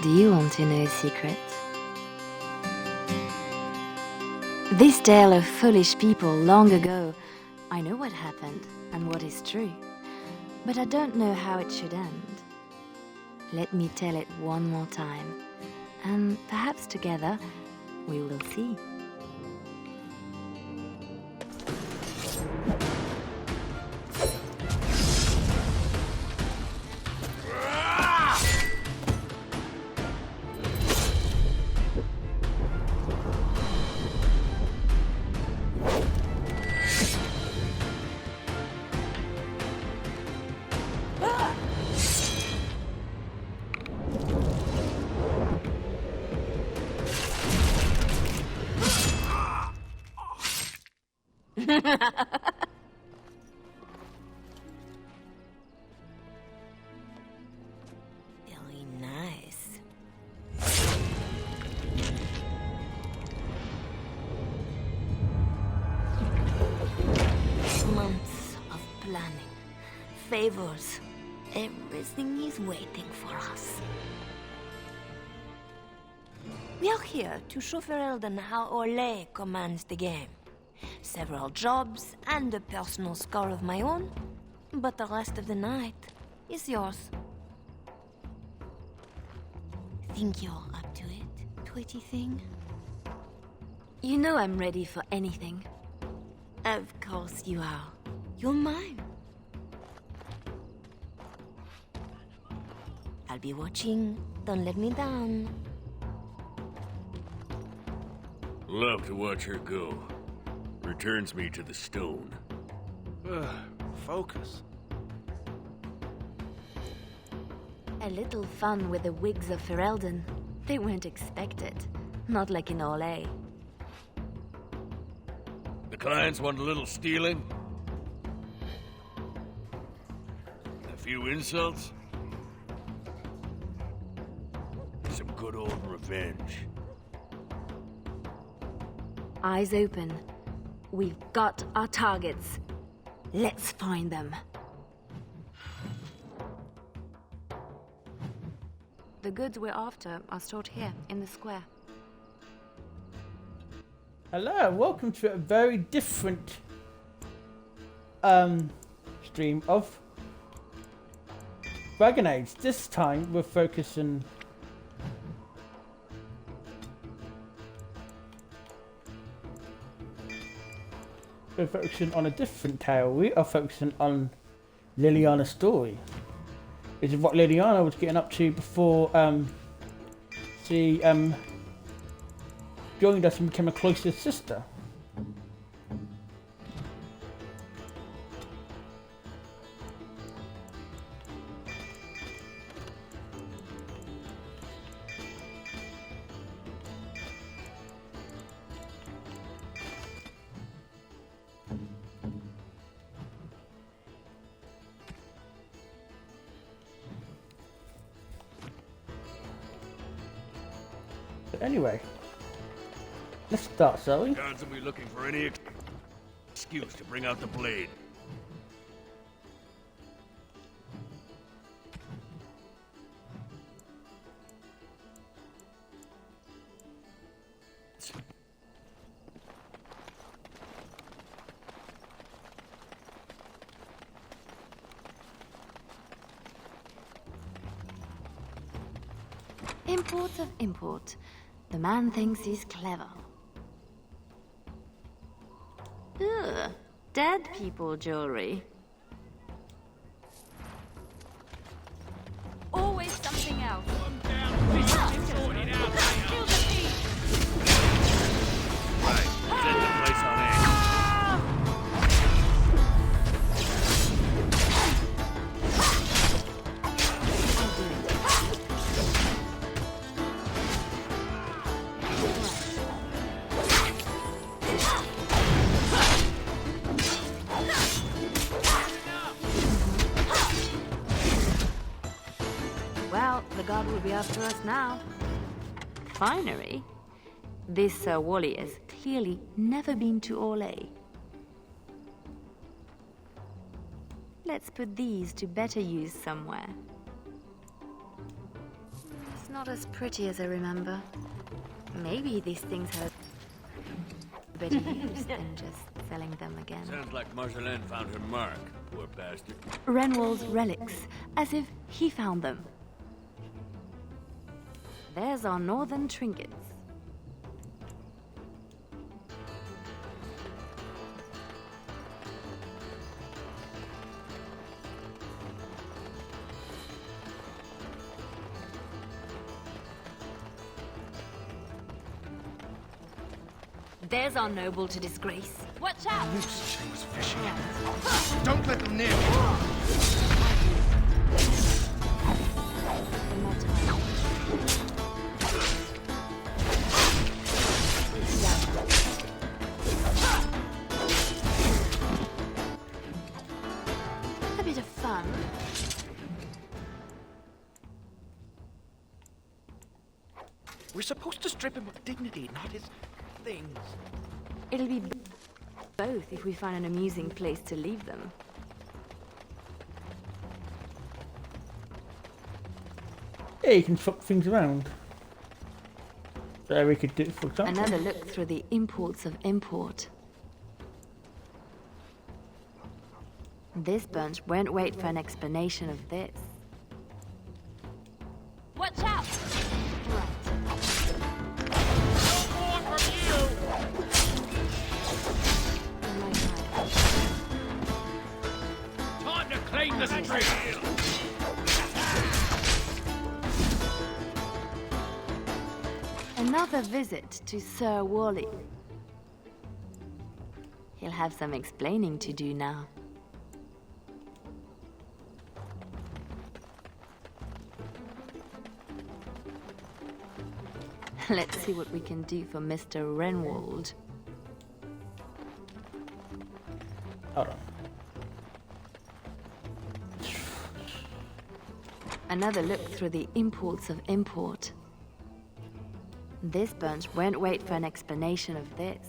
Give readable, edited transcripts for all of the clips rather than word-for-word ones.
Do you want to know a secret? This tale of foolish people long ago, I know what happened and what is true, but I don't know how it should end. Let me tell it one more time, and perhaps together we will see. Very nice. Months of planning, favors, everything is waiting for us. We are here to show Ferelden how Ole commands the game. Several jobs and a personal score of my own, but the rest of the night is yours. Think you're up to it, pretty thing? You know I'm ready for anything. Of course you are. You're mine. I'll be watching. Don't let me down. Love to watch her go. Returns me to the stone. Focus. A little fun with the wigs of Ferelden. They weren't expected. Not like in Ole. The clients want a little stealing? A few insults? Some good old revenge. Eyes open. We've got our targets. Let's find them. The goods we're after are stored here, in the square. Hello, welcome to a very different stream of Dragon Age. This time we're focusing on a different tale. We are focusing on Leliana's story. This is what Leliana was getting up to before she joined us and became a closer sister. But anyway, let's start, shall we? Guards will be looking for any excuse to bring out the blade. Import of import. The man thinks he's clever. Ugh, dead people jewelry. Always something else. Right, set the place on edge. Well, the guard will be after us now. Finery? This Sir Wally has clearly never been to Orlais. Let's put these to better use somewhere. not as pretty as I remember. Maybe these things have better use than just selling them again. Sounds like Marjolaine found her mark, poor bastard. Renwald's relics, as if he found them. There's our northern trinkets. There's our noble to disgrace. Watch out! Luke's she was fishing. Don't let them near me. One more time. A bit of fun. We're supposed to strip him of dignity, not his things. It'll be both if we find an amusing place to leave them. Yeah, you can swap things around. So we could do, for example. Another look through the imports of import. This bunch won't wait for an explanation of this. Watch out! Right. Oh my God. Time to clean the street! Another visit to Sir Wally. He'll have some explaining to do now. Let's see what we can do for Mr. Renwald. Hold on. Another look through the imports of import. This bunch won't wait for an explanation of this.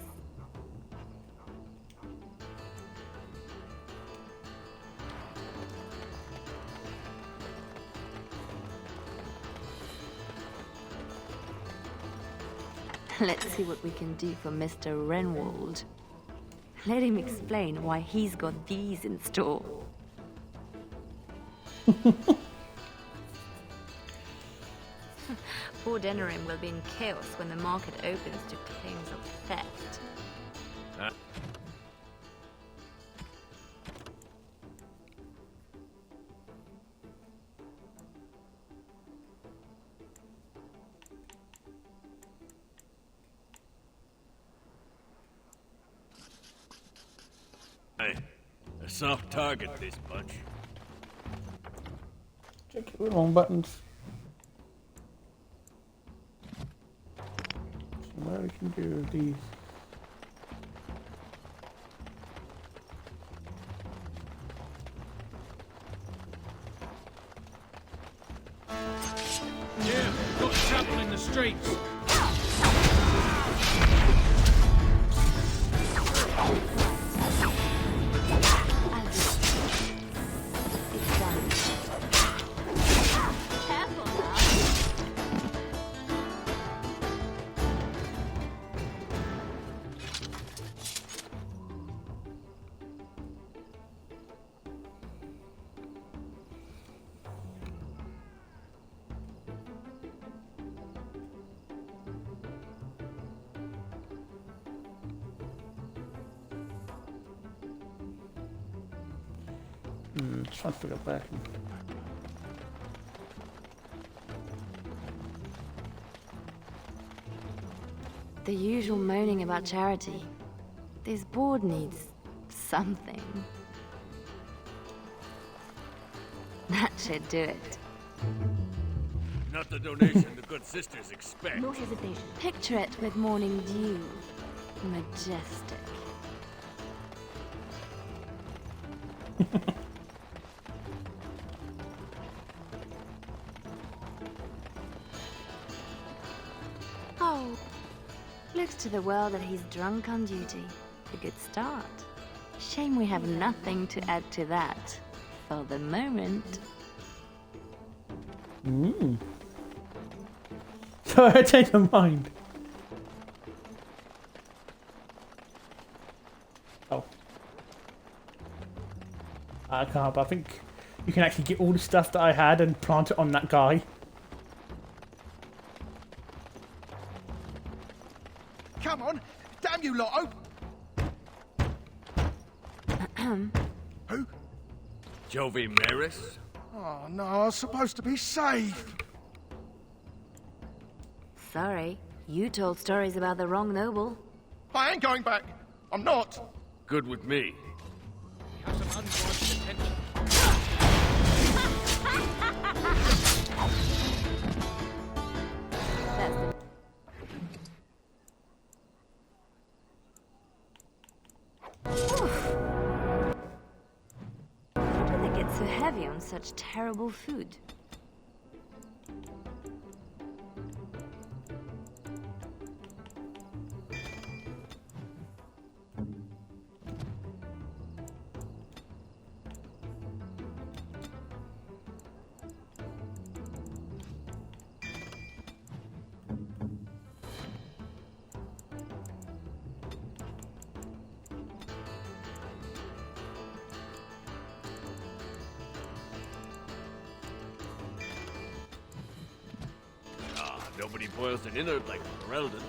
Let's see what we can do for Mr. Renwald. Let him explain why he's got these in store. Poor Denerim will be in chaos when the market opens to claims of theft. Hey, a soft target, this bunch. Check it with wrong buttons. So what we can do with these. Yeah, got trouble in the streets. It's done. Careful now. Trying to figure back. The usual moaning about charity. This board needs something. That should do it. Not the donation the good sisters expect. No hesitation. Picture it with morning dew. Majestic. Oh, looks to the world that he's drunk on duty. A good start. Shame we have nothing to add to that for the moment. Sorry, I changed my mind. Oh. I can't, but I think you can actually get all the stuff that I had and plant it on that guy. Come on! Damn you lot! Who? Jovi Maris? Oh no, I was supposed to be safe. Sorry, you told stories about the wrong noble. I ain't going back. I'm not. Good with me. Have some unwanted attention. That's the... How do they get so heavy on such terrible food? Nobody boils an innard like Ferelden.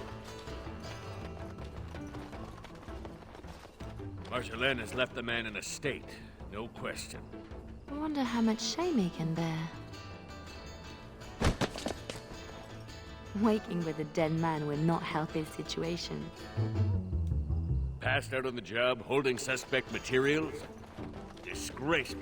Marjolaine has left the man in a state, no question. I wonder how much shame he can bear. Waking with a dead man will not help his situation. Passed out on the job, holding suspect materials? Disgraceful.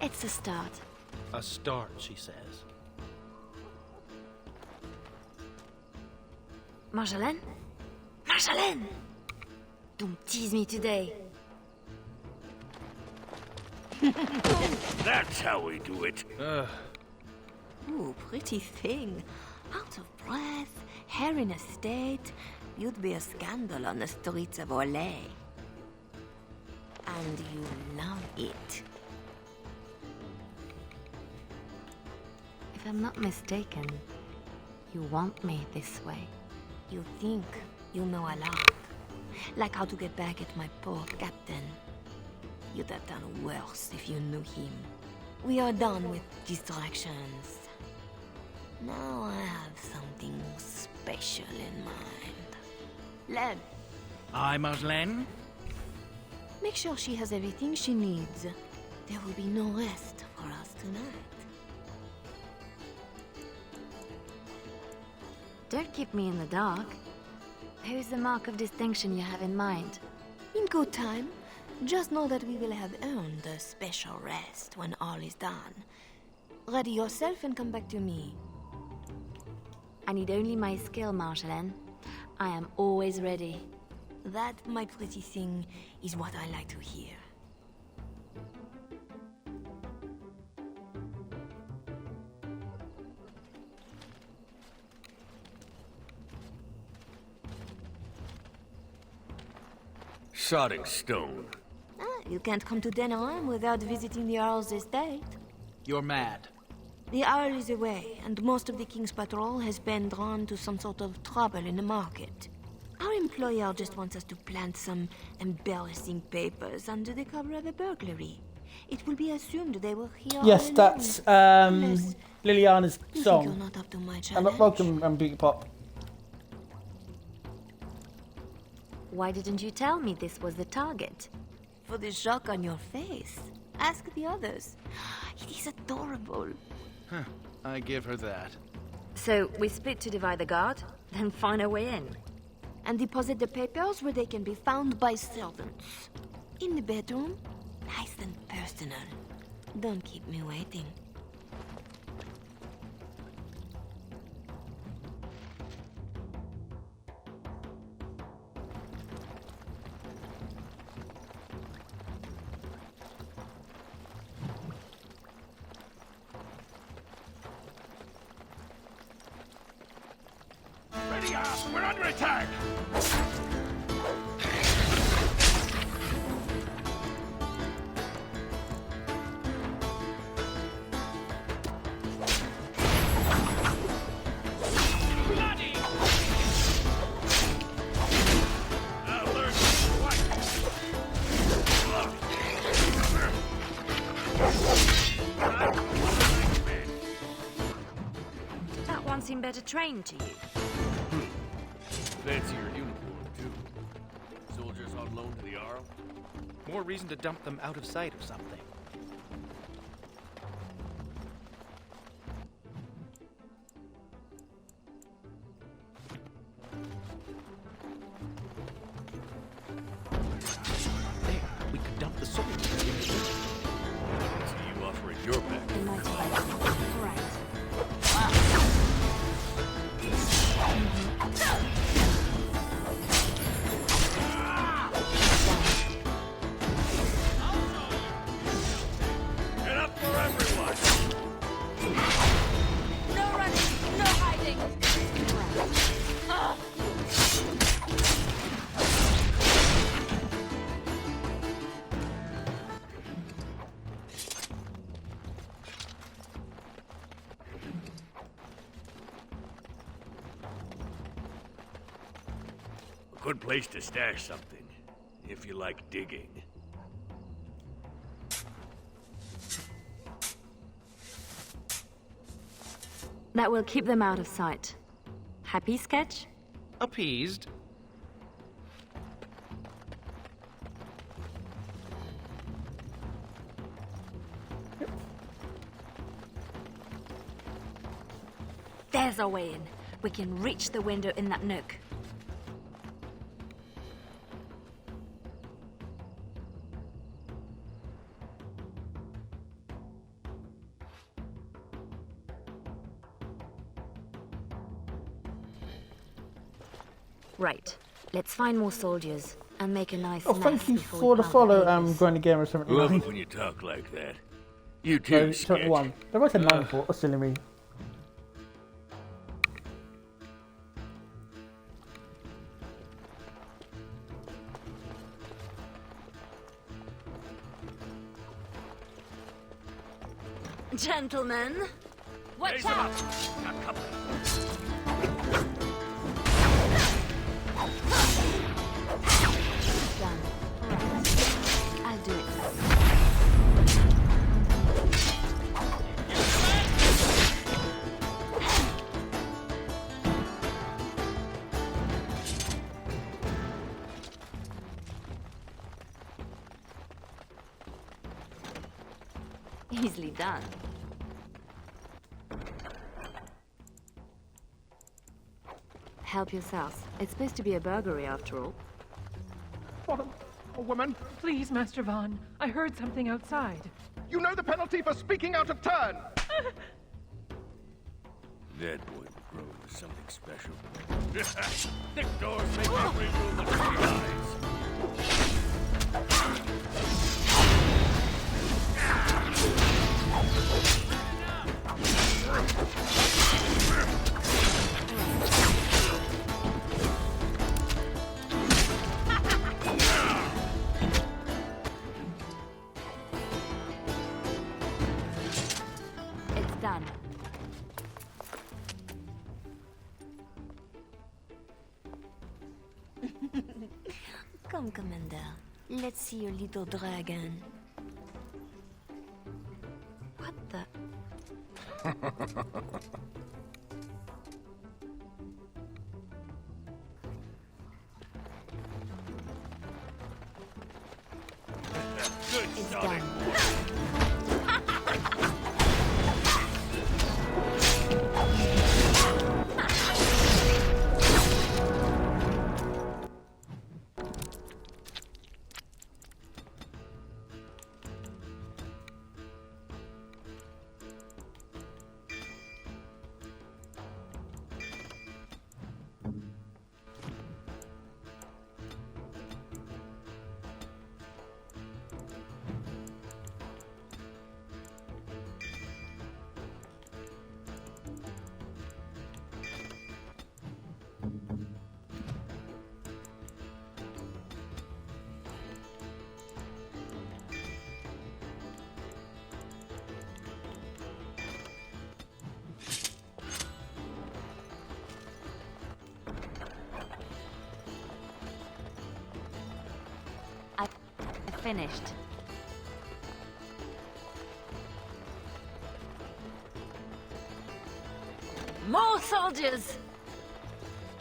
It's a start. A start, she says. Marjolaine? Marjolaine! Don't tease me today. That's how we do it. Ooh, pretty thing. Out of breath, hair in a state. You'd be a scandal on the streets of Orlais. And you love it. If I'm not mistaken, you want me this way. You think you know a lot. Like how to get back at my poor captain. You'd have done worse if you knew him. We are done with distractions. Now I have something special in mind. Led, Aye, Marjolaine? make sure she has everything she needs. There will be no rest for us tonight. Don't keep me in the dark. Who's the mark of distinction you have in mind? In good time. Just know that we will have earned a special rest when all is done. Ready yourself and come back to me. I need only my skill, Marjolaine. I am always ready. That, my pretty thing, is what I like to hear. Sodding stone. You can't come to Denham without visiting the Earl's estate. You're mad. The Earl is away, and most of the King's patrol has been drawn to some sort of trouble in the market. Our employer just wants us to plant some embarrassing papers under the cover of a burglary. It will be assumed they were here all Yes, along. that's Unless Leliana's you think you're song. not up to my I'm challenge. not welcome, Beauty Pop. Why didn't you tell me this was the target? For the shock on your face. Ask the others. It is adorable. I give her that. So, we split to divide the guard, then find a way in. And deposit the papers where they can be found by servants. In the bedroom, nice and personal. Don't keep me waiting. Ready up! We're under attack! That one seemed better trained to you. Fancier uniform, too. Soldiers on loan to the Arl? More reason to dump them out of sight or something. There, we could dump the soldiers. I see you offering your back. In my time. Right. Get up for everyone! No running, no hiding. A good place to stash something, if you like digging. That will keep them out of sight. Happy, Sketch? Appeased. There's our way in. We can reach the window in that nook. Right. Let's find more soldiers and make a nice Oh, mess thank you before we for the plant follow, babies. Granny Gamer Love 79. it when you talk like that. You No, too, Sketch. 71. There was a 9 for, that's silly me. Gentlemen, watch Raise 'em out! up. Got company. Done. Right. I'll do it. Easily done. Help yourselves. It's supposed to be a burglary after all. What a woman! Please, Master Vaughn. I heard something outside. You know the penalty for speaking out of turn! That boy would grow into something special. Thick doors make every room look eyes. It's done. Come, Commander. Let's see your little dragon. What the? Good It's Sonic. done. finished. More soldiers!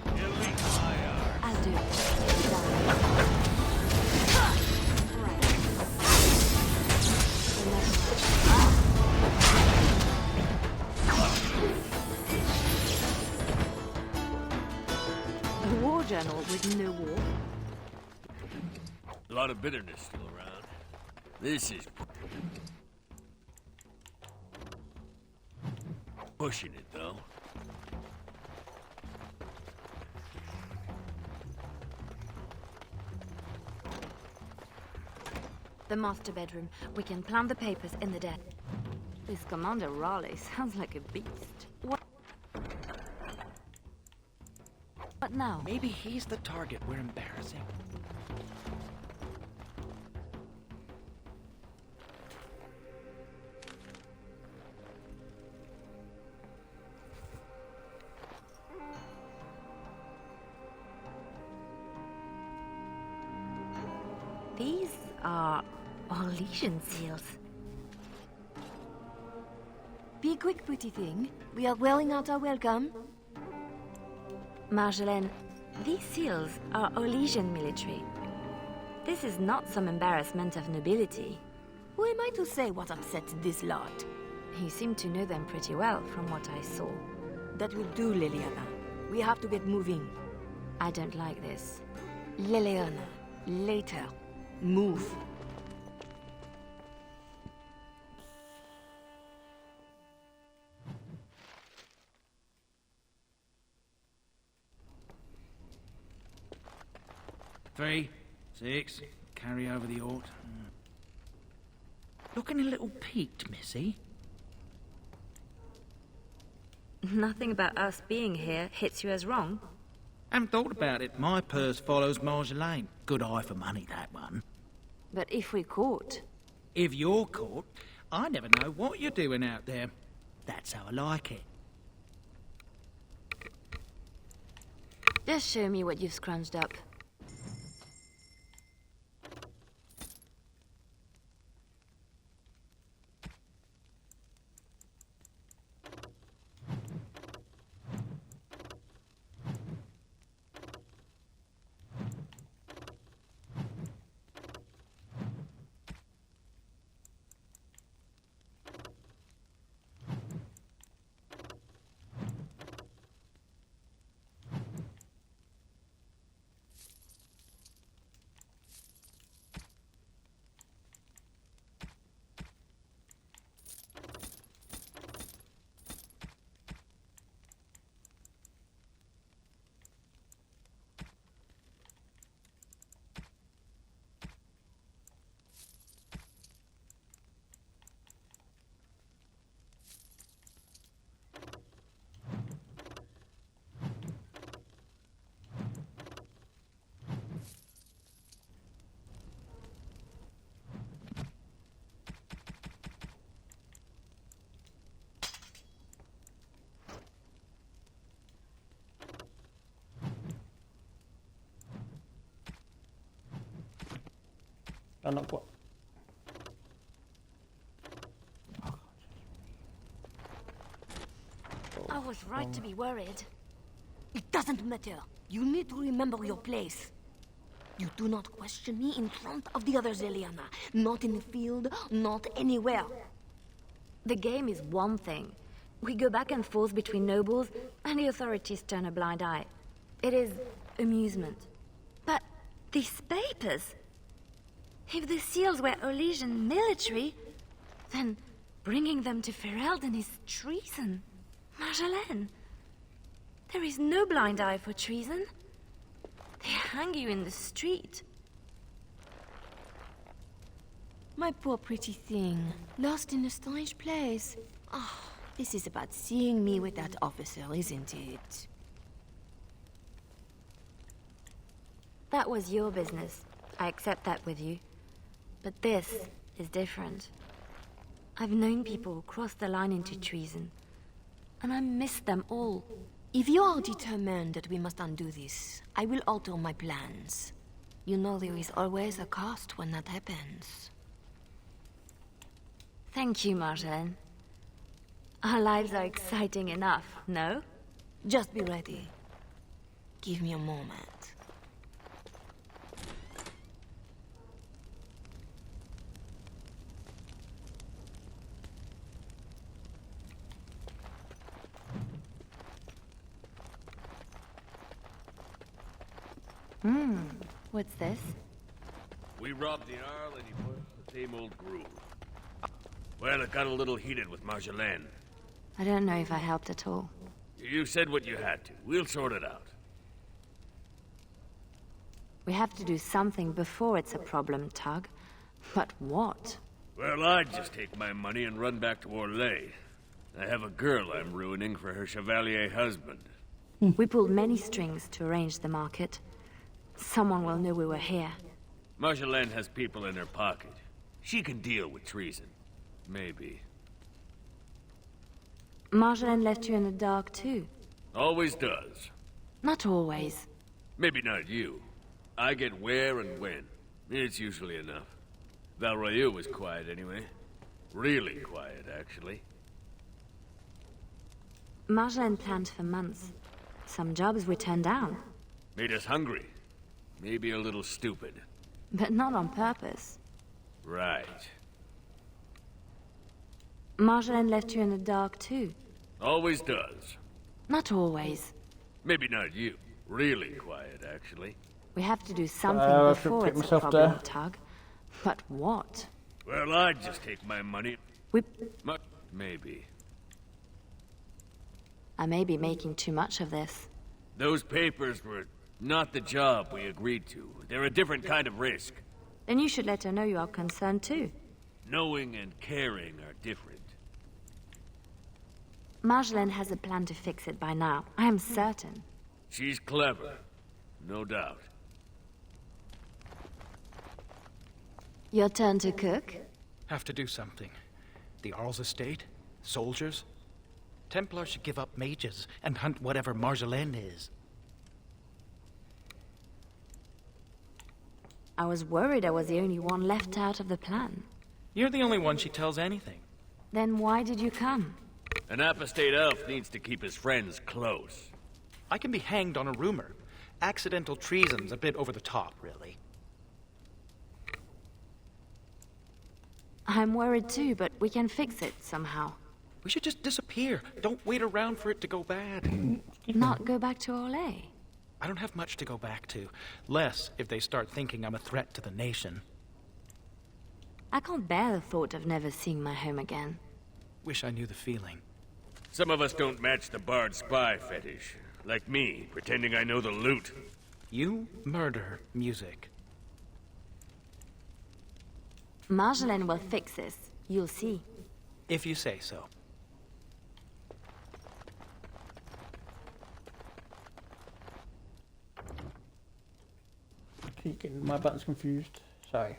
Elite IR. I'll do it. A war journal with no war. A lot of bitterness still around. This is pushing it, though. The master bedroom. We can plant the papers in the desk. This Commander Raleigh sounds like a beast. What now? Maybe he's the target we're embarrassing. These are Orlesian seals. Be quick, pretty thing. We are welling out our welcome. Marjolaine, these seals are Orlesian military. This is not some embarrassment of nobility. Who am I to say what upsets this lot? He seemed to know them pretty well from what I saw. That will do, Leliana. We have to get moving. I don't like this. Leliana, later. Move. Three, 6, carry over the ort. Looking a little peaked, Missy. Nothing about us being here hits you as wrong. Haven't thought about it. My purse follows Marjolaine. Good eye for money, that one. But if we're caught... If you're caught, I never know what you're doing out there. That's how I like it. Just show me what you've scrunched up. I'm not quite. I was right to be worried. It doesn't matter. You need to remember your place. You do not question me in front of the others, Leliana. Not in the field, not anywhere. The game is one thing. We go back and forth between nobles, and the authorities turn a blind eye. It is amusement. But these papers... If the seals were Orlesian military, then bringing them to Ferelden is treason. Marjolaine, there is no blind eye for treason. They hang you in the street. My poor pretty thing, lost in a strange place. Ah, this is about seeing me with that officer, isn't it? That was your business. I accept that with you. But this is different. I've known people cross the line into treason, and I miss them all. If you are determined that we must undo this, I will alter my plans. You know there is always a cost when that happens. Thank you, Marjolaine. Our lives are exciting enough, no? Just be ready. Give me a moment. What's this? We robbed the Arl and he put us in the same old groove. Well, it got a little heated with Marjolaine. I don't know if I helped at all. You said what you had to. We'll sort it out. We have to do something before it's a problem, Tug. But what? Well, I'd just take my money and run back to Orlais. I have a girl I'm ruining for her Chevalier husband. We pulled many strings to arrange the market. Someone will know we were here. Marjolaine has people in her pocket. She can deal with treason. Maybe. Marjolaine left you in the dark too. Always does. Not always. Maybe not you. I get where and when. It's usually enough. Valroyu was quiet anyway. Really quiet, actually. Marjolaine planned for months. Some jobs we turned down. Made us hungry. Maybe a little stupid. But not on purpose. Right. Marjolaine left you in the dark too. Always does. Not always. Maybe not you. Really quiet, actually. We have to do something I should before pick it's a myself problem, there. Tug. But what? Well, I'd just take my money. We... Maybe. I may be making too much of this. Those papers were not the job we agreed to. They're a different kind of risk. Then you should let her know you are concerned too. Knowing and caring are different. Marjolaine has a plan to fix it by now. I am certain. She's clever. No doubt. Your turn to cook? Have to do something. The Arl's estate? Soldiers? Templars should give up mages and hunt whatever Marjolaine is. I was worried I was the only one left out of the plan. You're the only one she tells anything. Then why did you come? An apostate elf needs to keep his friends close. I can be hanged on a rumor. Accidental treason's a bit over the top, really. I'm worried too, but we can fix it somehow. We should just disappear. Don't wait around for it to go bad. Not go back to Orlais. I don't have much to go back to. Less if they start thinking I'm a threat to the nation. I can't bear the thought of never seeing my home again. Wish I knew the feeling. Some of us don't match the bard spy fetish. Like me, pretending I know the loot. You murder music. Marjolaine will fix this. You'll see. If you say so. Keep getting my buttons confused. Sorry.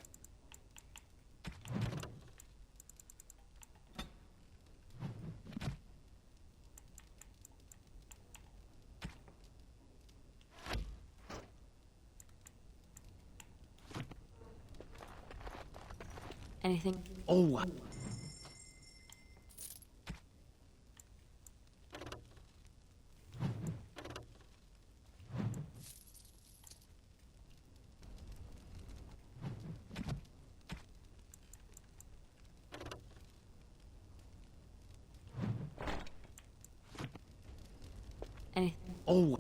Anything? Oh, Anything? oh.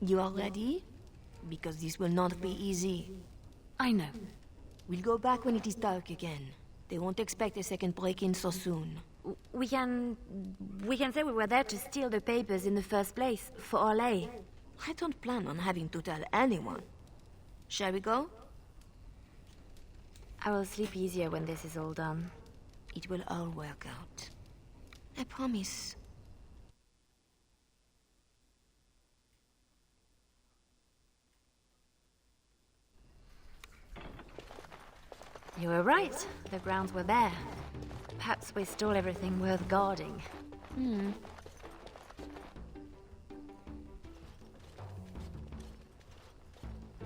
You are ready? Because this will not be easy. I know. We'll go back when it is dark again. They won't expect a second break-in so soon. We can say we were there to steal the papers in the first place, for Orlais. I don't plan on having to tell anyone. Shall we go? I will sleep easier when this is all done. It will all work out. I promise. You were right. The grounds were there. Perhaps we stole everything worth guarding.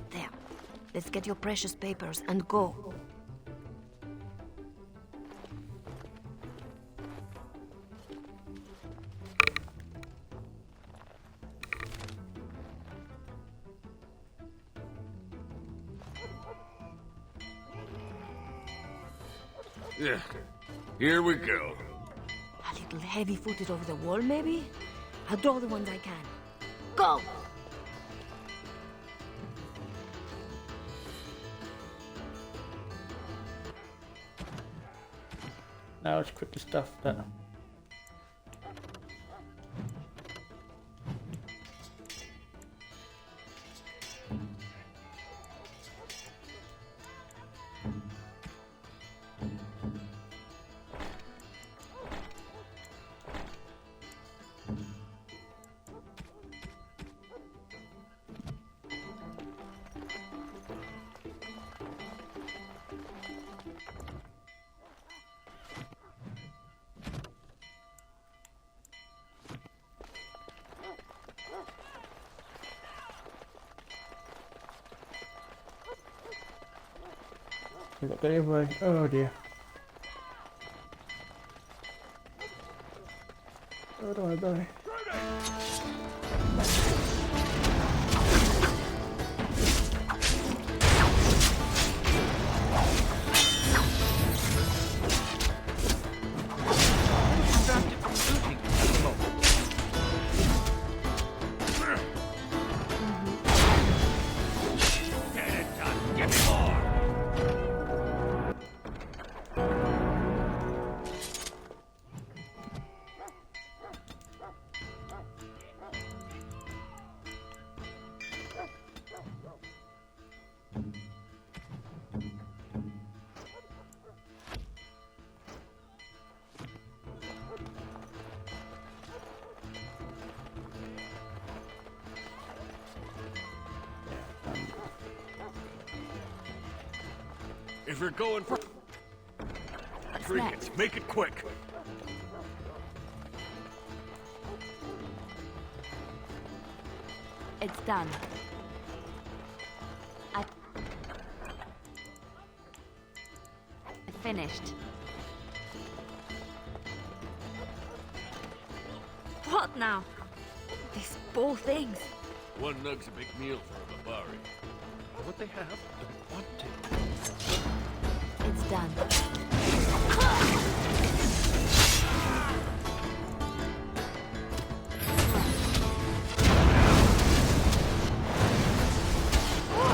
There. Let's get your precious papers and go. Yeah. Here we go. A little heavy-footed over the wall, maybe? I'll draw the ones I can. Go! Now let's quickly stuff that. Look at everybody. Oh dear. Oh, I don't want to die. If you're going for trinkets, make it quick. It's done. I finished. What now? These poor things. One nug's a big meal for a Barbari. What they have, don't want to. It's done.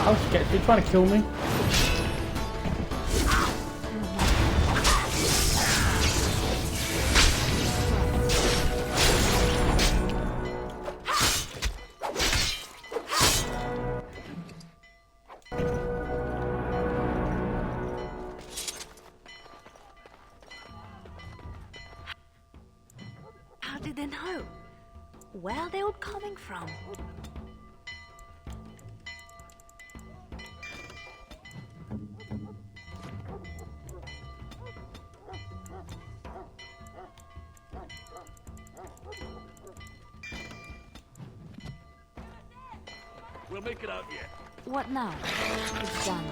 I was scared. You're trying to kill me. How did they know? Where are they all coming from? We'll make it out yet. What now? It's done.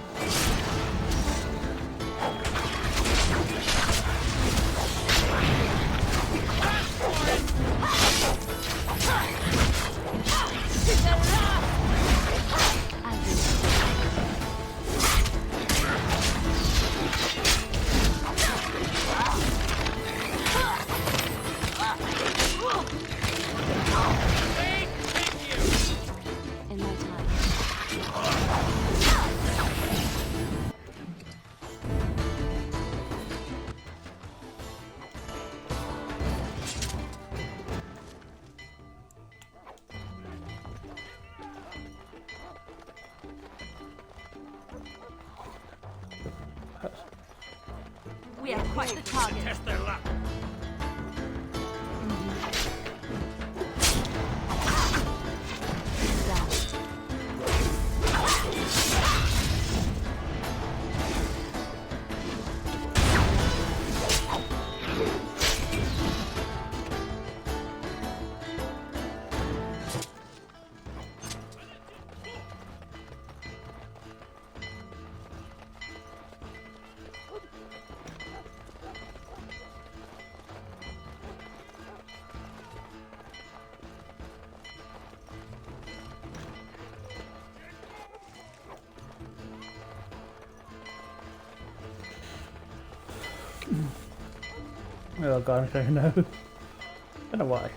In no time. We are quite the target. Test their luck. Oh god, I don't know. Don't know why.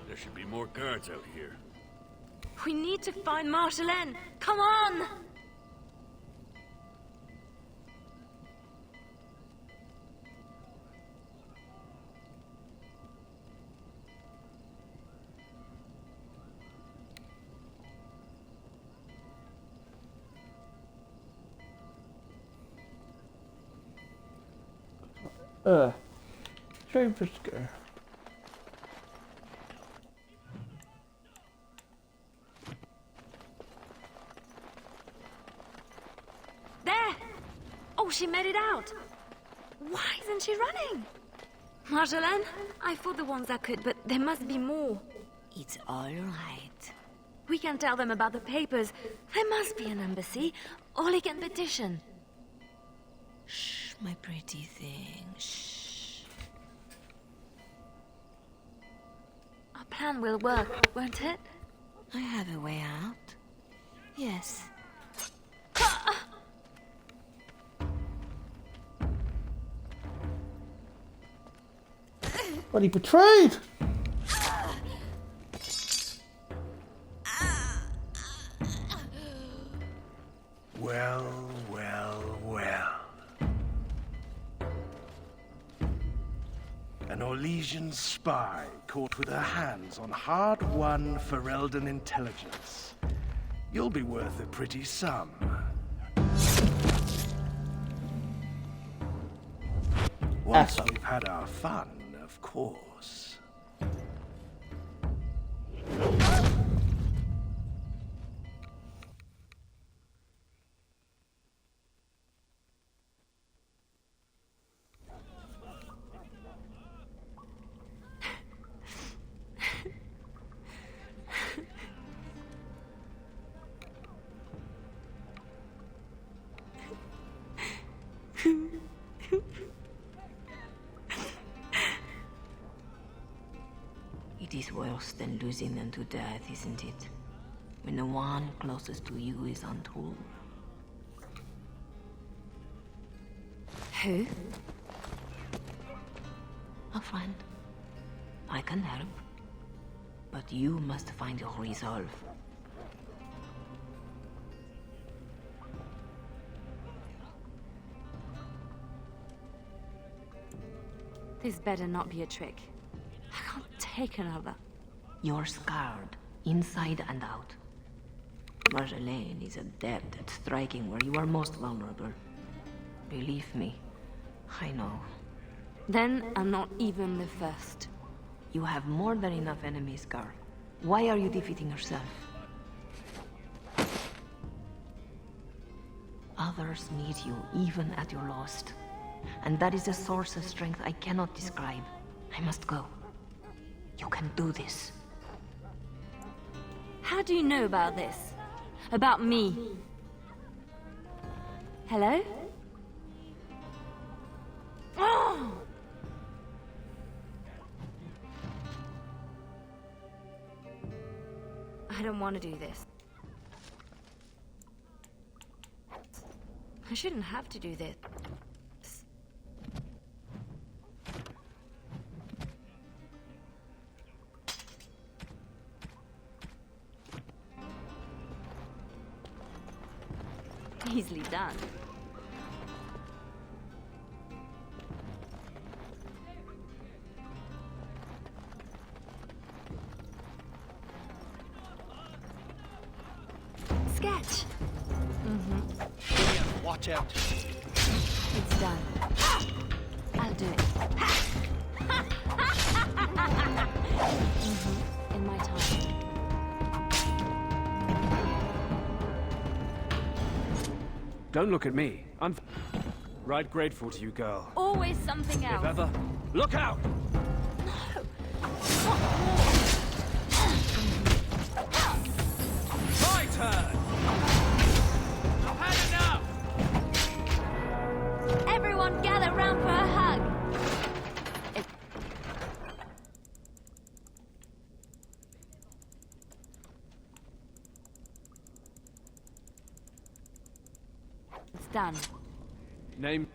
There should be more guards out here. We need to find Marjolaine. Come on! Straight just go. There! Oh, she made it out. Why isn't she running? Marjolaine, I fought the ones that could, but there must be more. It's all right. We can tell them about the papers. There must be an embassy, or they can petition. Shh, my pretty thing. Shh. Our plan will work, won't it? I have a way out. Yes. But he betrayed! Well, well, well. An Orlesian spy caught with her hands on hard-won Ferelden intelligence. You'll be worth a pretty sum. Once Awesome. we've had our fun, of course. It is worse than losing them to death, isn't it? When the one closest to you is on tour. Who? A friend. I can help. But you must find your resolve. This better not be a trick. I can't take another. You're scarred, inside and out. Marjolaine is adept at striking where you are most vulnerable. Believe me, I know. Then I'm not even the first. You have more than enough enemies, girl. Why are you defeating yourself? Others need you, even at your lowest. And that is a source of strength I cannot describe. I must go. You can do this. How do you know about this? About me? Hello? Oh! I don't want to do this. I shouldn't have to do this. Easily done. sketch? Leliana, watch out. It's done. I'll do it. In my time. Don't look at me. I'm right grateful to you, girl. Always something else. If ever, look out! My turn! I've had enough! Everyone gather round for a hug. It's done. Name...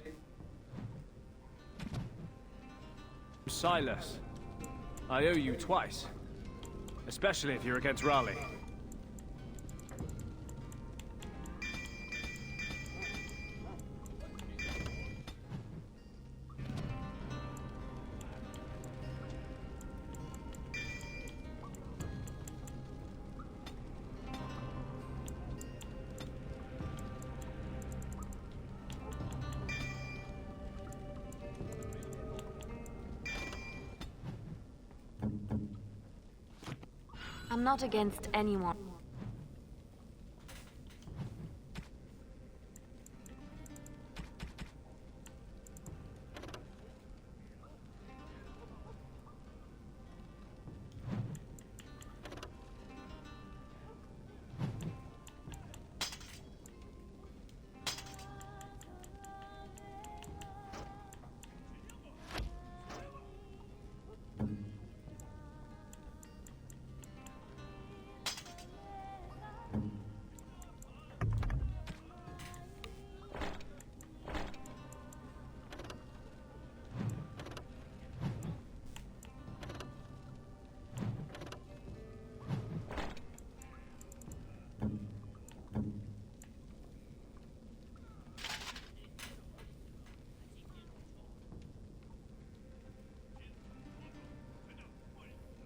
Silas. I owe you twice. Especially if you're against Raleigh. I'm not against anyone.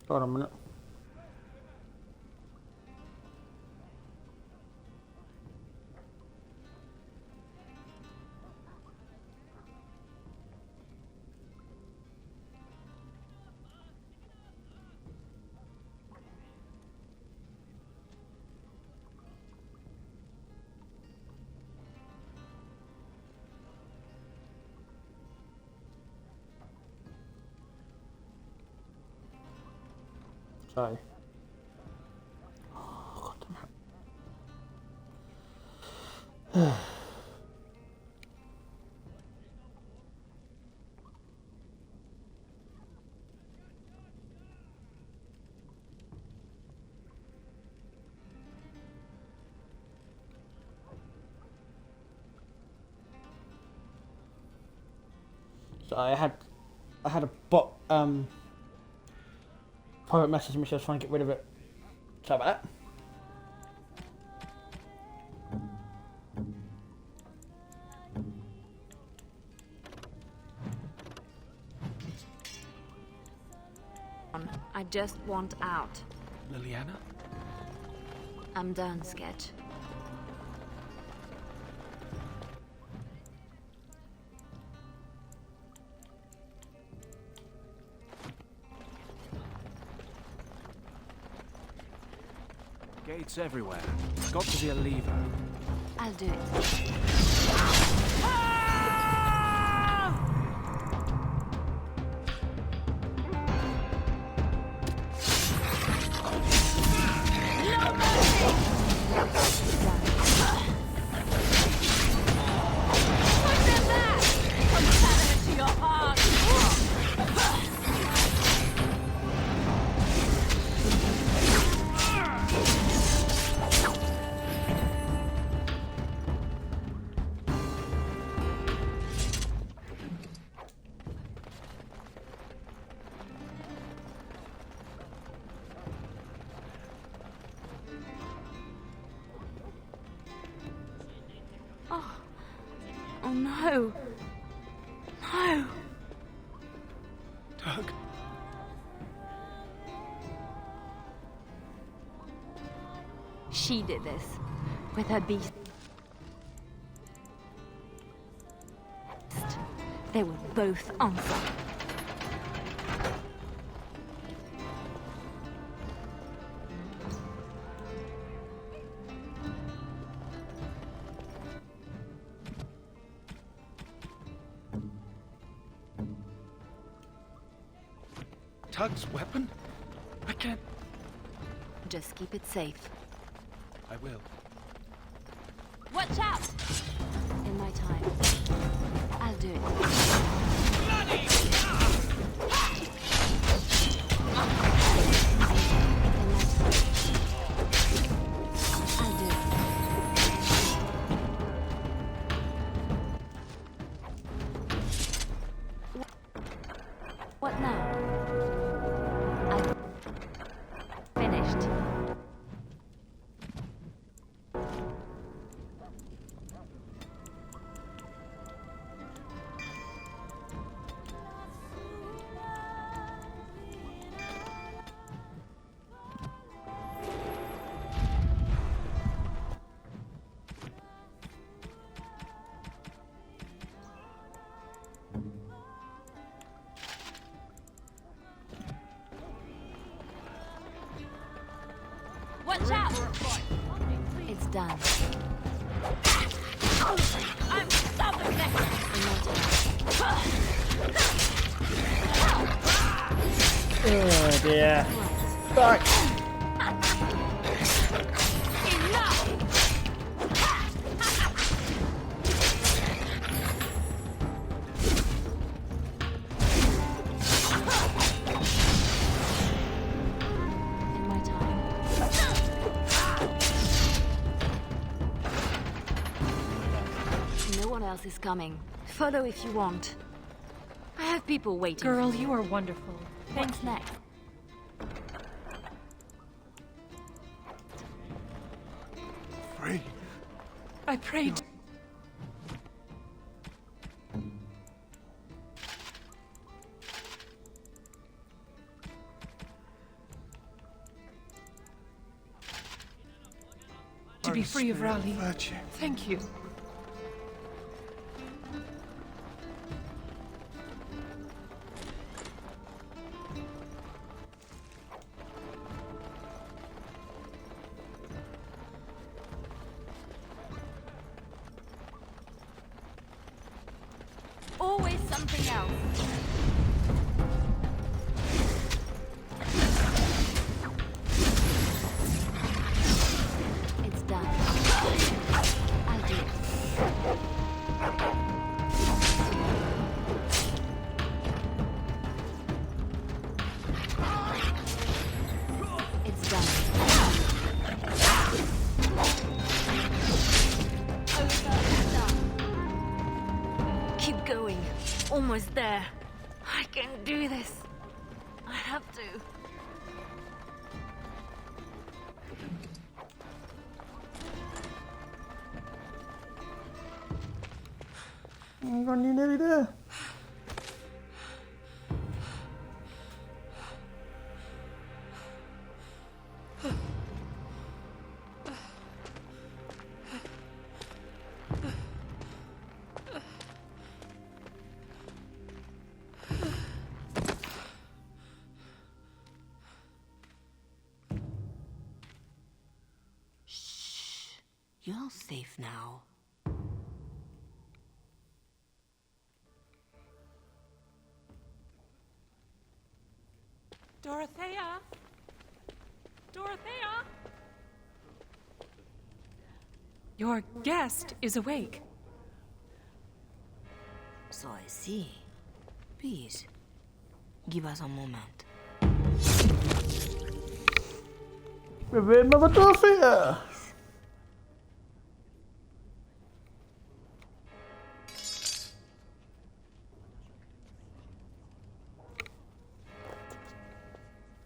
Hold on a minute. Sorry. Oh, God damn it. So I had a bot private message me, so I was trying to get rid of it. Sorry about that. I just want out. Leliana? I'm done, Sketch. Gates everywhere. Got to be a lever. I'll do it. Oh no. No. Doug? She did this. with her beast. They will both answer. Tug's weapon? I can't... Just keep it safe. I will. Watch out! In my time, I'll do it. What now? I finished. Watch out! It's done. I'm stopping this! In my time. Oh dear. Right. Enough! In my time. No one else is coming. Follow if you want. I have people waiting. Girl, you are wonderful. What's next? Free. I prayed. To be free of Raleigh. Virtue. Thank you. Always something else. It's done. I'll do it. It's done. Keep going. Almost there. I can do this. I have to. You're nearly there. You're safe now. Dorothea? Dorothea? Your guest is awake. So I see. Please, give us a moment. Remember Dorothea?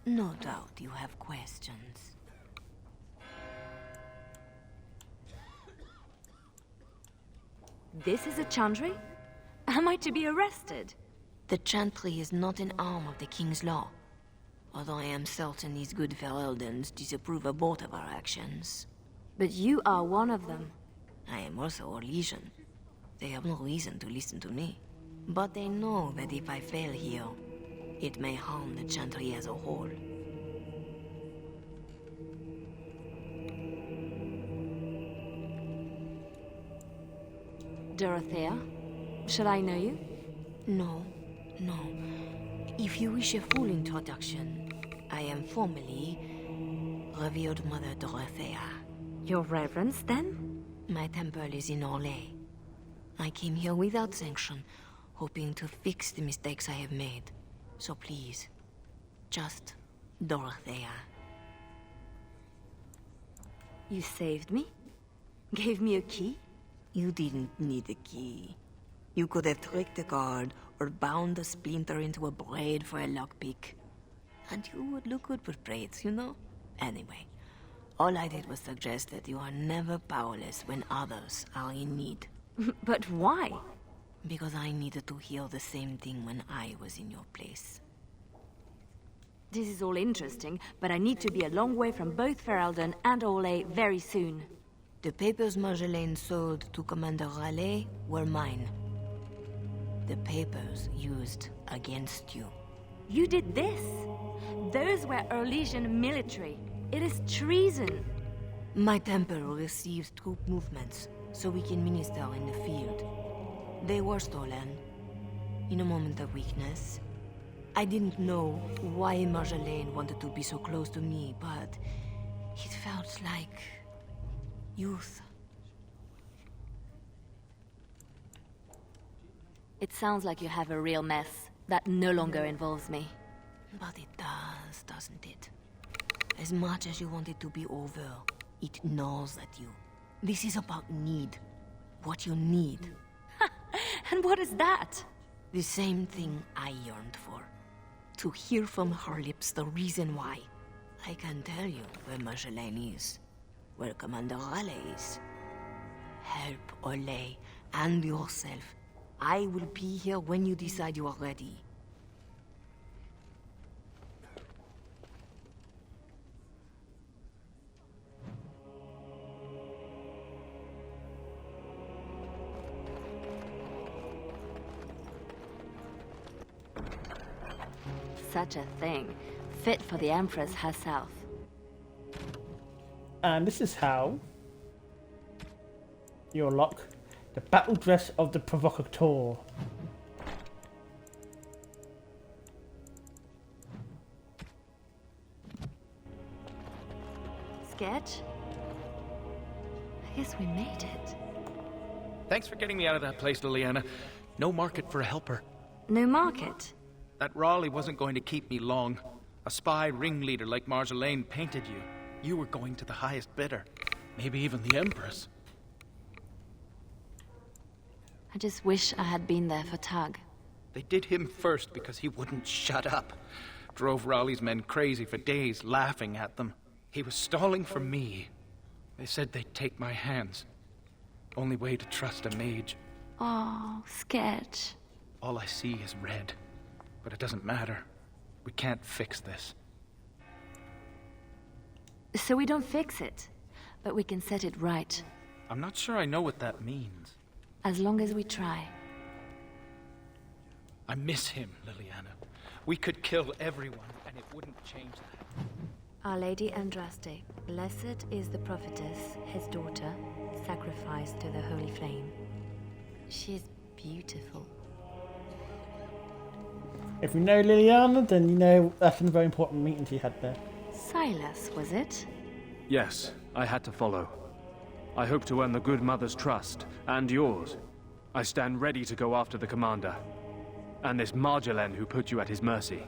No doubt you have questions. This is a chantry? Am I to be arrested? The chantry is not an arm of the king's law. Although I am certain these good Fereldans disapprove of both of our actions. But you are one of them. I am also a legion. They have no reason to listen to me. But they know that if I fail here, it may harm the Chantry as a whole. Dorothea, shall I know you? No, no. If you wish a full introduction, I am formally Revered Mother Dorothea. Your Reverence, then? My temple is in Orlais. I came here without sanction, hoping to fix the mistakes I have made. So please, just Dorothea. You saved me? Gave me a key? You didn't need a key. You could have tricked a guard or bound a splinter into a braid for a lockpick. And you would look good with braids, you know? Anyway, all I did was suggest that you are never powerless when others are in need. But why? Because I needed to hear the same thing when I was in your place. This is all interesting, but I need to be a long way from both Ferelden and Orlais very soon. The papers Marjolaine sold to Commander Raleigh were mine. The papers used against you. You did this? Those were Orlesian military. It is treason. My temple receives troop movements, so we can minister in the field. They were stolen, in a moment of weakness. I didn't know why Marjolaine wanted to be so close to me, but it felt like youth. It sounds like you have a real mess that no longer involves me. But it does, doesn't it? As much as you want it to be over, it gnaws at you. This is about need. What you need. And what is that? The same thing I yearned for. To hear from her lips the reason why. I can tell you where Marjolaine is. Where Commander Raleigh is. Help Orlais and yourself. I will be here when you decide you are ready. Such a thing. Fit for the Empress herself. And this is how you unlock the battle dress of the provocateur. Sketch? I guess we made it. Thanks for getting me out of that place, Leliana. No market for a helper. No market? That Raleigh wasn't going to keep me long. A spy ringleader like Marjolaine painted you. You were going to the highest bidder. Maybe even the Empress. I just wish I had been there for Tug. They did him first because he wouldn't shut up. Drove Raleigh's men crazy for days, laughing at them. He was stalling for me. They said they'd take my hands. Only way to trust a mage. Oh, Sketch. All I see is red. But it doesn't matter. We can't fix this. So we don't fix it, but we can set it right. I'm not sure I know what that means. As long as we try. I miss him, Leliana. We could kill everyone, and it wouldn't change that. Our Lady Andraste, blessed is the prophetess, his daughter, sacrificed to the holy flame. She is beautiful. If you know Leliana, then you know that's a very important meeting she had there. Silas, was it? Yes, I had to follow. I hope to earn the good mother's trust, and yours. I stand ready to go after the commander. And this Marjolaine who put you at his mercy.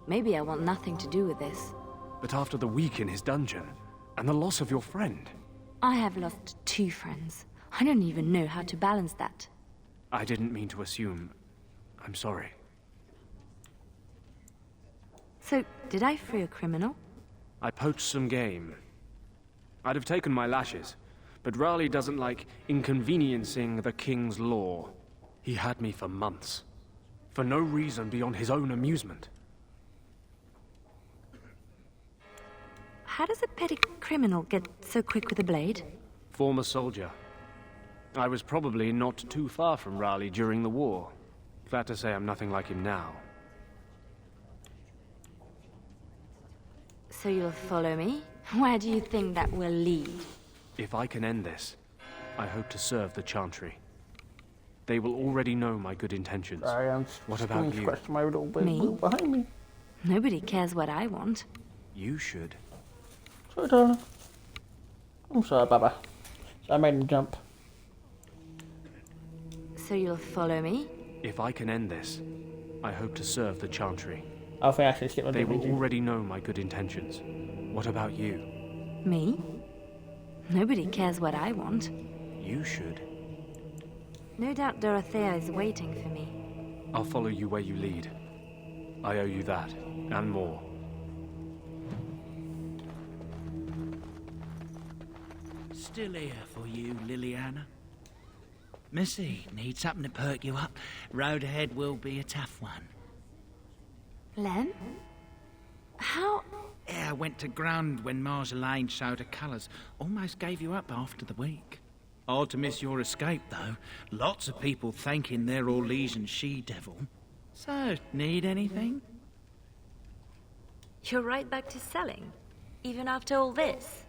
Maybe I want nothing to do with this. But after the week in his dungeon, and the loss of your friend... I have lost 2 friends. I don't even know how to balance that. I didn't mean to assume. I'm sorry. So, did I free a criminal? I poached some game. I'd have taken my lashes, But Raleigh doesn't like inconveniencing the king's law. He had me for months. For no reason beyond his own amusement. How does a petty criminal get so quick with a blade? Former soldier. I was probably not too far from Raleigh during the war. Glad to say I'm nothing like him now. So you'll follow me? Where do you think that will lead? If I can end this, I hope to serve the Chantry. They will already know my good intentions. What about you? My little Me? behind me. Nobody cares what I want. You should. Sorry, darling. I'm sorry, Baba. I made him jump. So you'll follow me? If I can end this, I hope to serve the Chantry. I think I actually skipped my They will dignity. already know my good intentions. What about you? Me? Nobody cares what I want. You should. No doubt Dorothea is waiting for me. I'll follow you where you lead. I owe you that, and more. Still here for you, Leliana. Missy, need something to perk you up. Road ahead will be a tough one. Len? How? Yeah, I went to ground when Marjolaine showed her colours. Almost gave you up after the week. Hard to miss your escape, though. Lots of people thanking their Orlesian she-devil. So, need anything? You're right back to selling, even after all this.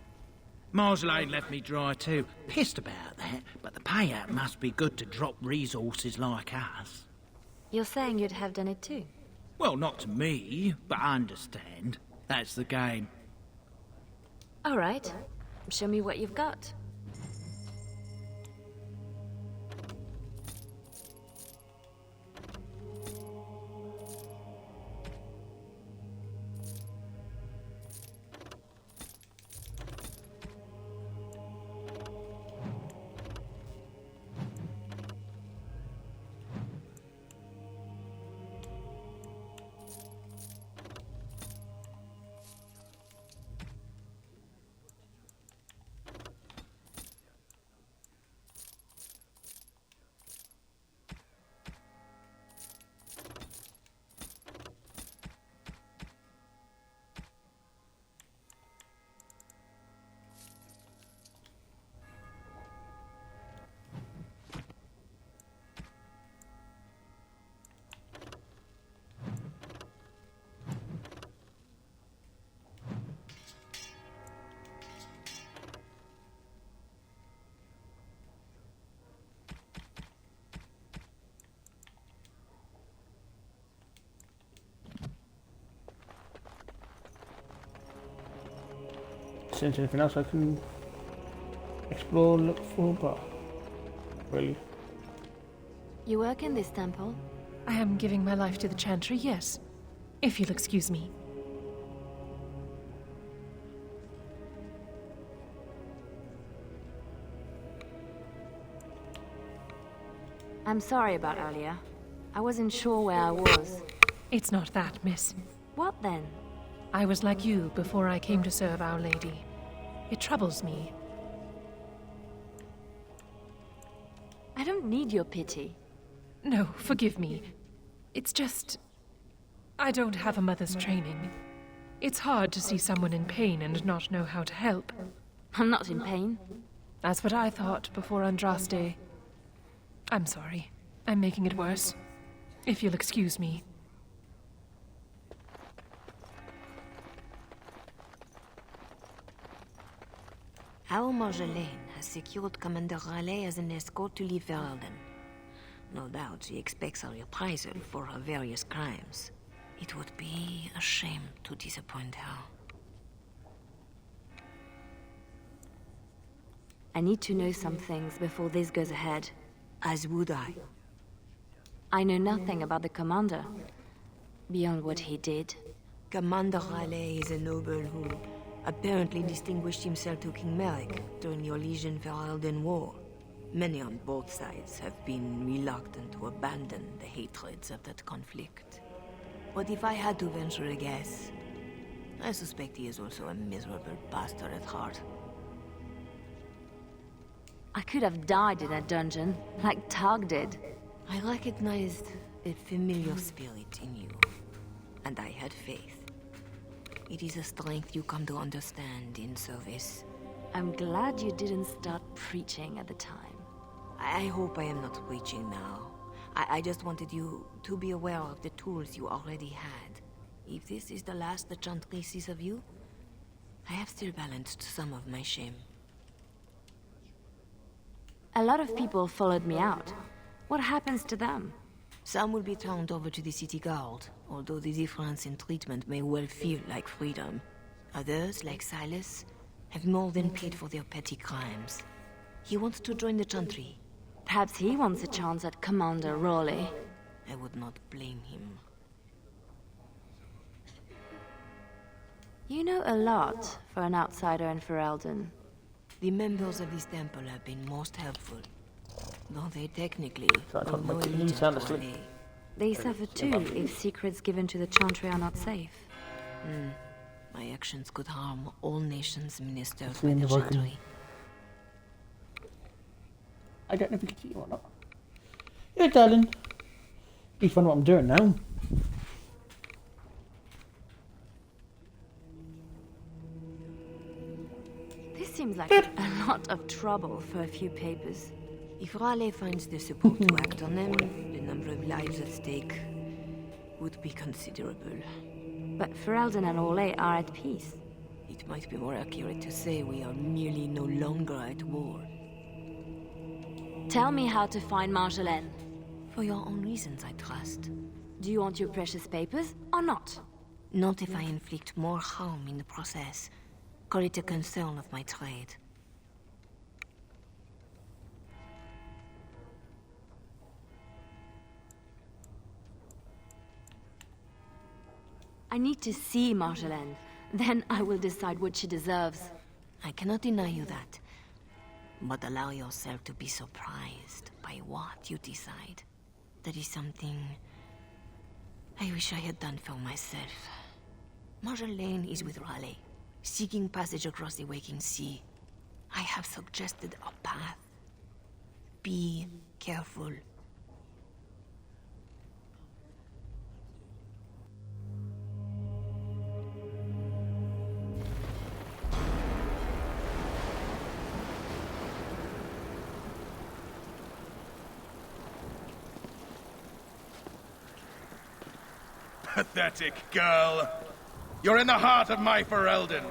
Marjolaine left me dry too. Pissed about that, but the payout must be good to drop resources like us. You're saying you'd have done it too? Well, not to me, but I understand. That's the game. All right. Show me what you've got. Since anything else I can explore, look for, but really. You work in this temple? I am giving my life to the Chantry, yes. If you'll excuse me. I'm sorry about earlier. I wasn't sure where I was. It's not that, miss. What then? I was like you before I came to serve Our Lady. It troubles me. I don't need your pity. No, forgive me. It's just... I don't have a mother's training. It's hard to see someone in pain and not know how to help. I'm not in pain. That's what I thought before Andraste. I'm sorry. I'm making it worse. If you'll excuse me. Our Marjolaine has secured Commander Raleigh as an escort to leave Veralden. No doubt she expects a reprisal for her various crimes. It would be a shame to disappoint her. I need to know some things before this goes ahead. As would I. I know nothing about the commander, beyond what he did. Commander Raleigh is a noble who apparently distinguished himself to King Merrick during the Orlesian-Veralden War. Many on both sides have been reluctant to abandon the hatreds of that conflict. But if I had to venture a guess, I suspect he is also a miserable bastard at heart. I could have died in a dungeon, like Tag did. I recognized a familiar spirit in you, and I had faith. It is a strength you come to understand in service. I'm glad you didn't start preaching at the time. I hope I am not preaching now. I just wanted you to be aware of the tools you already had. If this is the last the Chantry sees of you, I have still balanced some of my shame. A lot of people followed me out. What happens to them? Some will be turned over to the city guard, although the difference in treatment may well feel like freedom. Others, like Silas, have more than paid for their petty crimes. He wants to join the Chantry. Perhaps he wants a chance at Commander Raleigh. I would not blame him. You know a lot for an outsider in Ferelden. The members of this temple have been most helpful, though they technically So I owe can't no make it allegiance sound to asleep. Raleigh. They suffer too if secrets given to the Chantry are not safe. My actions could harm all nations ministered See by in the the broken- Chantry. I don't know if you can see you or not. Yeah, darling. You find what I'm doing now. This seems like a lot of trouble for a few papers. If Raleigh finds the support to act on them, the number of lives at stake would be considerable. But Ferelden and Orlais are at peace. It might be more accurate to say we are merely no longer at war. Tell me how to find Marjolaine. For your own reasons, I trust. Do you want your precious papers or not? Not if I inflict more harm in the process. Call it a concern of my trade. I need to see Marjolaine. Then I will decide what she deserves. I cannot deny you that. But allow yourself to be surprised by what you decide. That is something I wish I had done for myself. Marjolaine is with Raleigh, seeking passage across the waking sea. I have suggested a path. Be careful. Pathetic girl. You're in the heart of my Ferelden.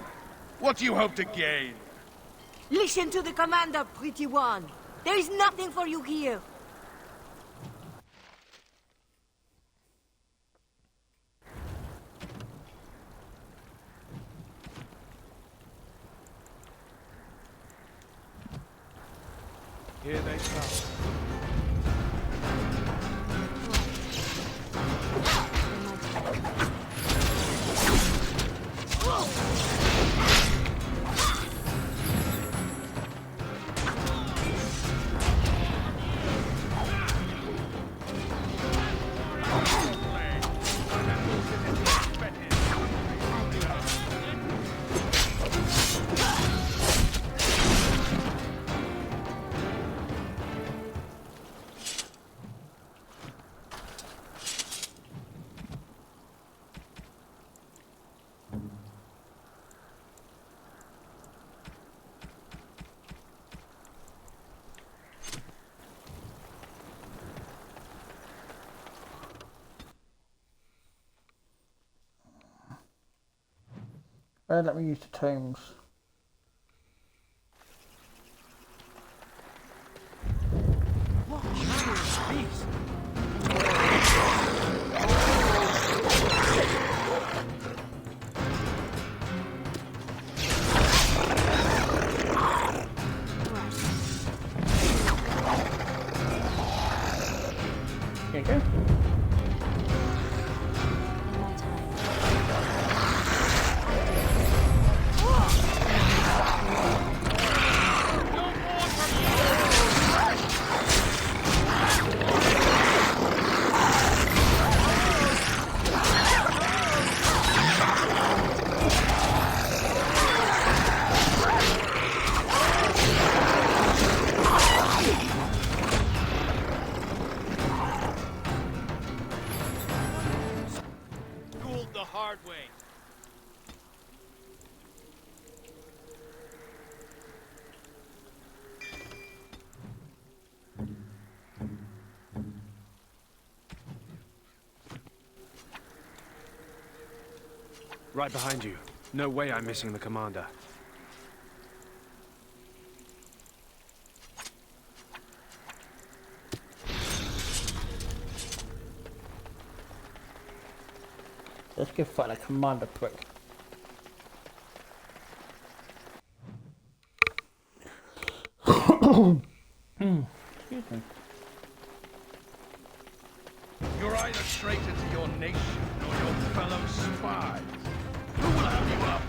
What do you hope to gain? Listen to the commander, pretty one. There is nothing for you here. Here they come. Let me use the tomes. There you go. Right behind you. No way I'm missing the commander. Let's go find a commander prick. Excuse me. You're either traitor to your nation or your fellow spies. Who will have you up?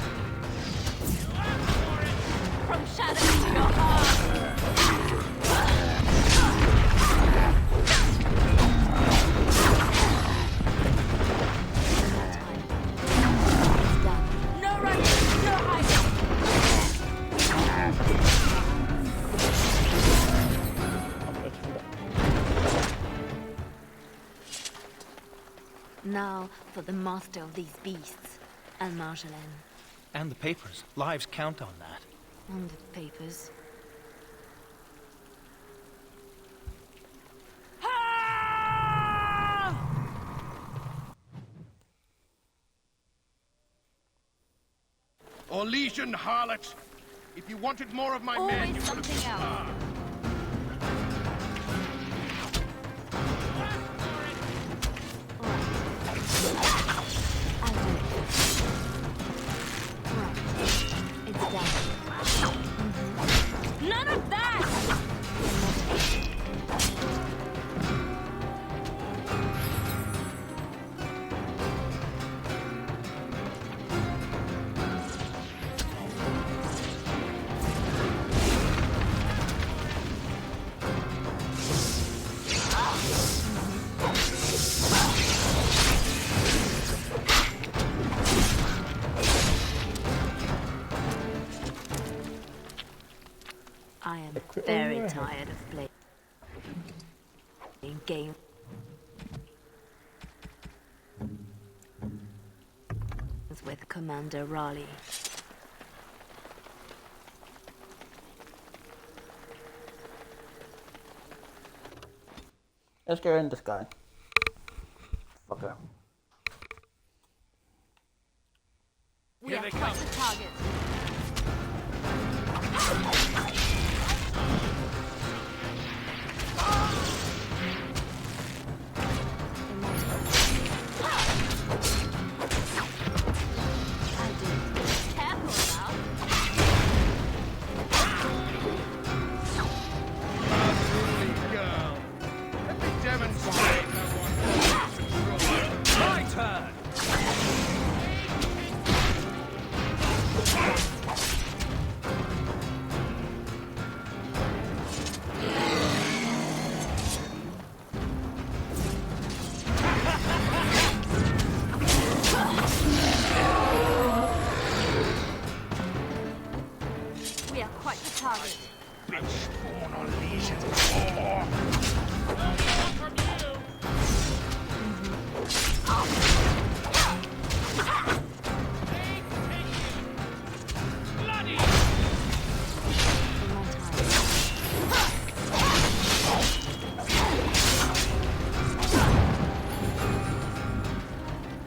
From shadow to your heart. No running, no hiding. Now for the master of these beasts, and Marjolaine. And the papers. Lives count on that. On the papers. Orlesian harlot! If you wanted more of my men, you Always would have something else. starved. I'll do it. Right. It's done. None of that! I am very tired of playing games with Commander Raleigh. Let's go in this guy. Fucker. We are quite the target. We are quite the target. Bitch born on legions before.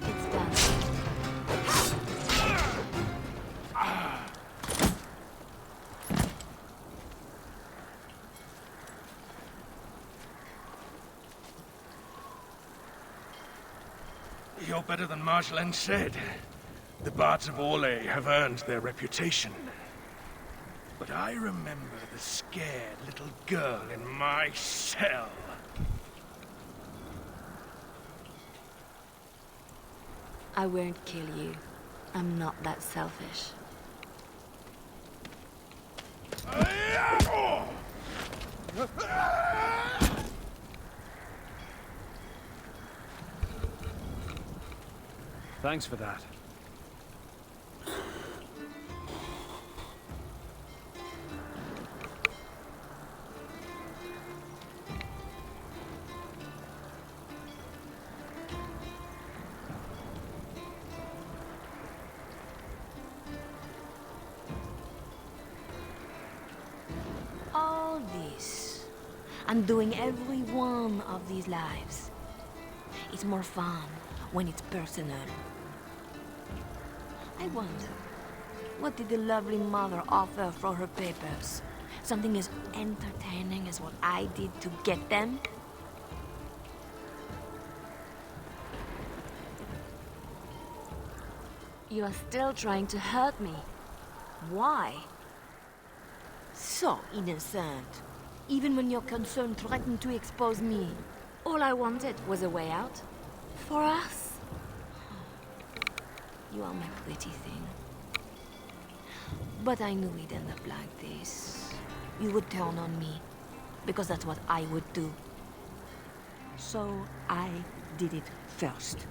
It's done. You're better than Marjolaine said. The Bards of Orlais have earned their reputation. But I remember the scared little girl in my cell. I won't kill you. I'm not that selfish. Thanks for that. All this, and doing every one of these lives. It's more fun when it's personal. I wonder, what did the lovely mother offer for her papers? Something as entertaining as what I did to get them? You are still trying to hurt me. Why? So innocent. Even when your concern threatened to expose me. All I wanted was a way out. For us. You are my pretty thing. But I knew we'd end up like this. You would turn on me, because that's what I would do. So I did it first.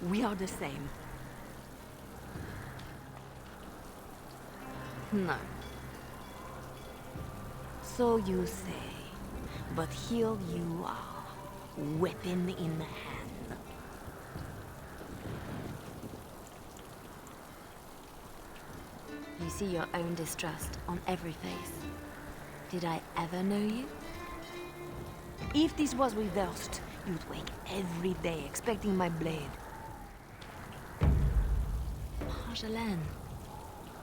We are the same. No. So you say. But here you are, weapon in hand. You see your own distrust on every face. Did I ever know you? If this was reversed, you'd wake every day expecting my blade. Marjolaine.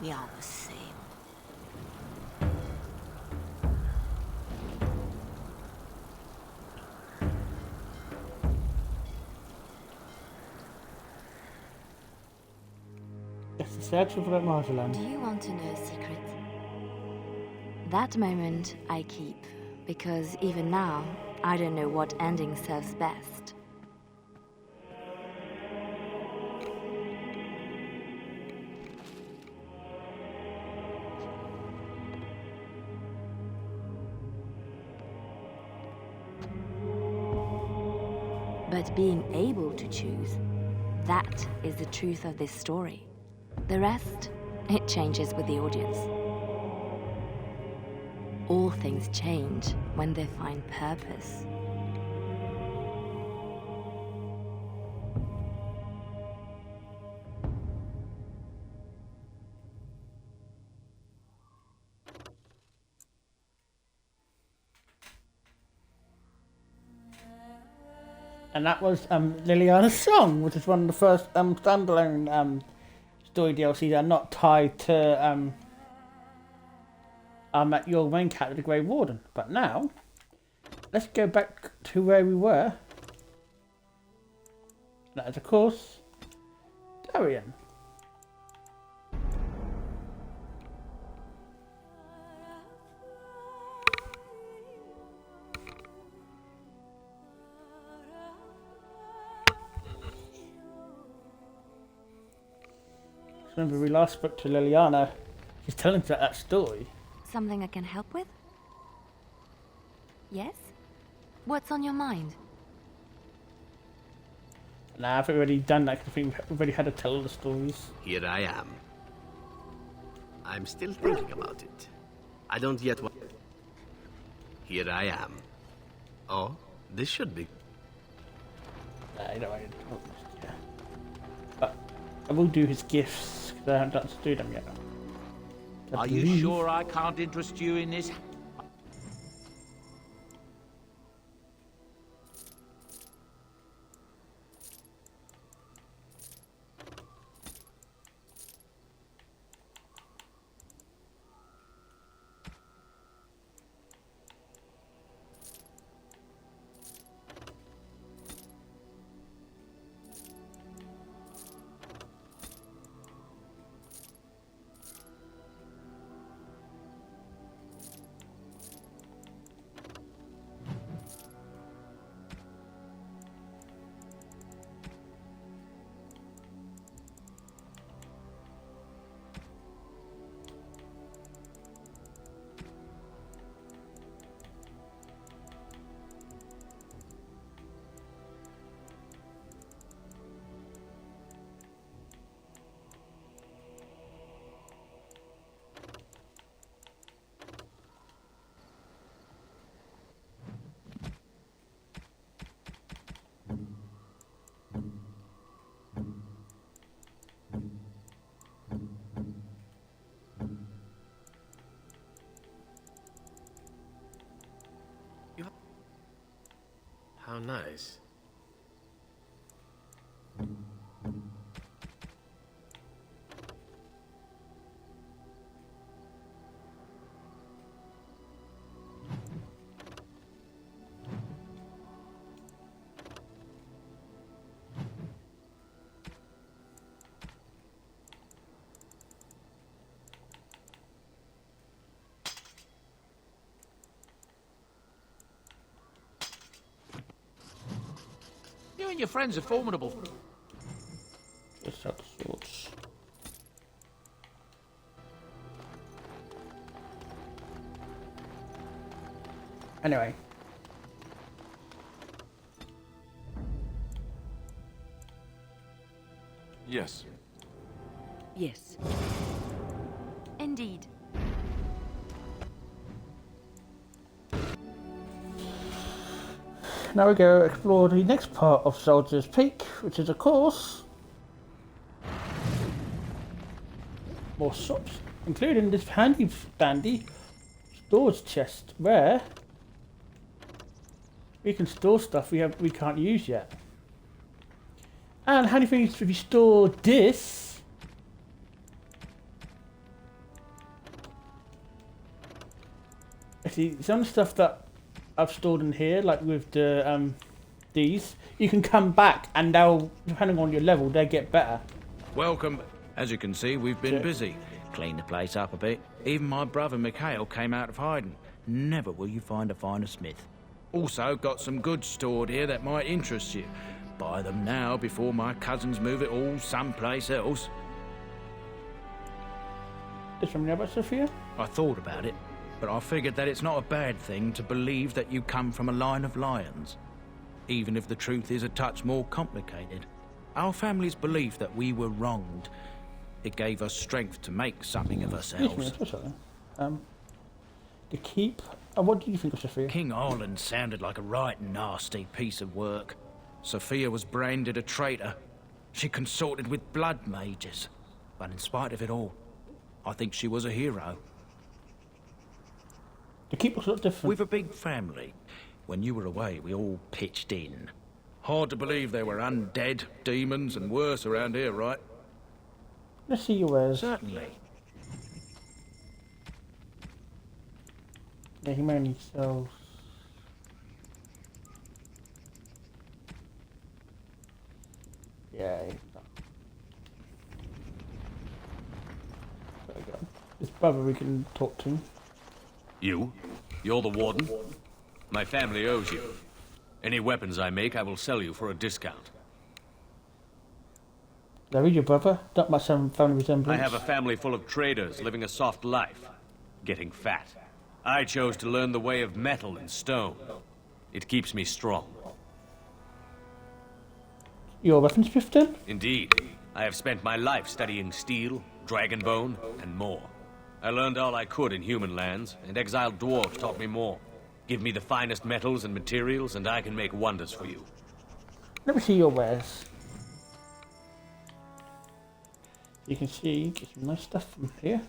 We are the same. It's the search for that Marjolaine. Do you want to know a secret? That moment I keep, because even now, I don't know what ending serves best. But being able to choose, that is the truth of this story. The rest, it changes with the audience. All things change when they find purpose. And that was Leliana's song, which is one of the first standalone story DLCs that are not tied to your main character, the Grey Warden. But now, let's go back to where we were. That is, of course, Darien. Remember, we last spoke to Leliana. She's telling us that story. Something I can help with? Yes? What's on your mind? Nah, I've already done that. I think we've already had to tell all the stories. Here I am. I'm still thinking about it. I don't yet want... Here I am. Oh, this should be... You know, yeah. But I will do his gifts, because I haven't done to do them yet. Are you sure I can't interest you in this? place. You and your friends are formidable. Just out the swords. Anyway. Yes. Yes. Indeed. Now we go explore the next part of Soldier's Peak, which is, of course, more shops, including this handy dandy storage chest where we can store stuff we can't use yet. And handy thing is if you store this, actually some stuff that I've stored in here, like with the these, you can come back and they'll, depending on your level, they get better. Welcome. As you can see, we've been busy. Cleaned the place up a bit. Even my brother Mikhail came out of hiding. Never will you find a finer smith. Also got some goods stored here that might interest you. Buy them now before my cousins move it all someplace else. Does something know about Sophia? I thought about it, but I figured that it's not a bad thing to believe that you come from a line of lions. Even if the truth is a touch more complicated. Our family's belief that we were wronged. It gave us strength to make something of ourselves. The keep. What do you think of Sophia? King Arlen sounded like a right nasty piece of work. Sophia was branded a traitor. She consorted with blood mages. But in spite of it all, I think she was a hero. The keep looks a lot different. We've a big family. When you were away, we all pitched in. Hard to believe there were undead, demons, and worse around here, right? Let's see your wares. Certainly. Yeah, he mainly sells. Yeah. There we go. This brother we can talk to. You? You're the warden? My family owes you. Any weapons I make, I will sell you for a discount. There is your brother. Not much family resemblance. I have a family full of traders living a soft life, getting fat. I chose to learn the way of metal and stone. It keeps me strong. You're a weaponsmith then? Indeed. I have spent my life studying steel, dragonbone, and more. I learned all I could in human lands, and exiled dwarves taught me more. Give me the finest metals and materials, and I can make wonders for you. Let me see your wares. You can see, get some nice stuff from here.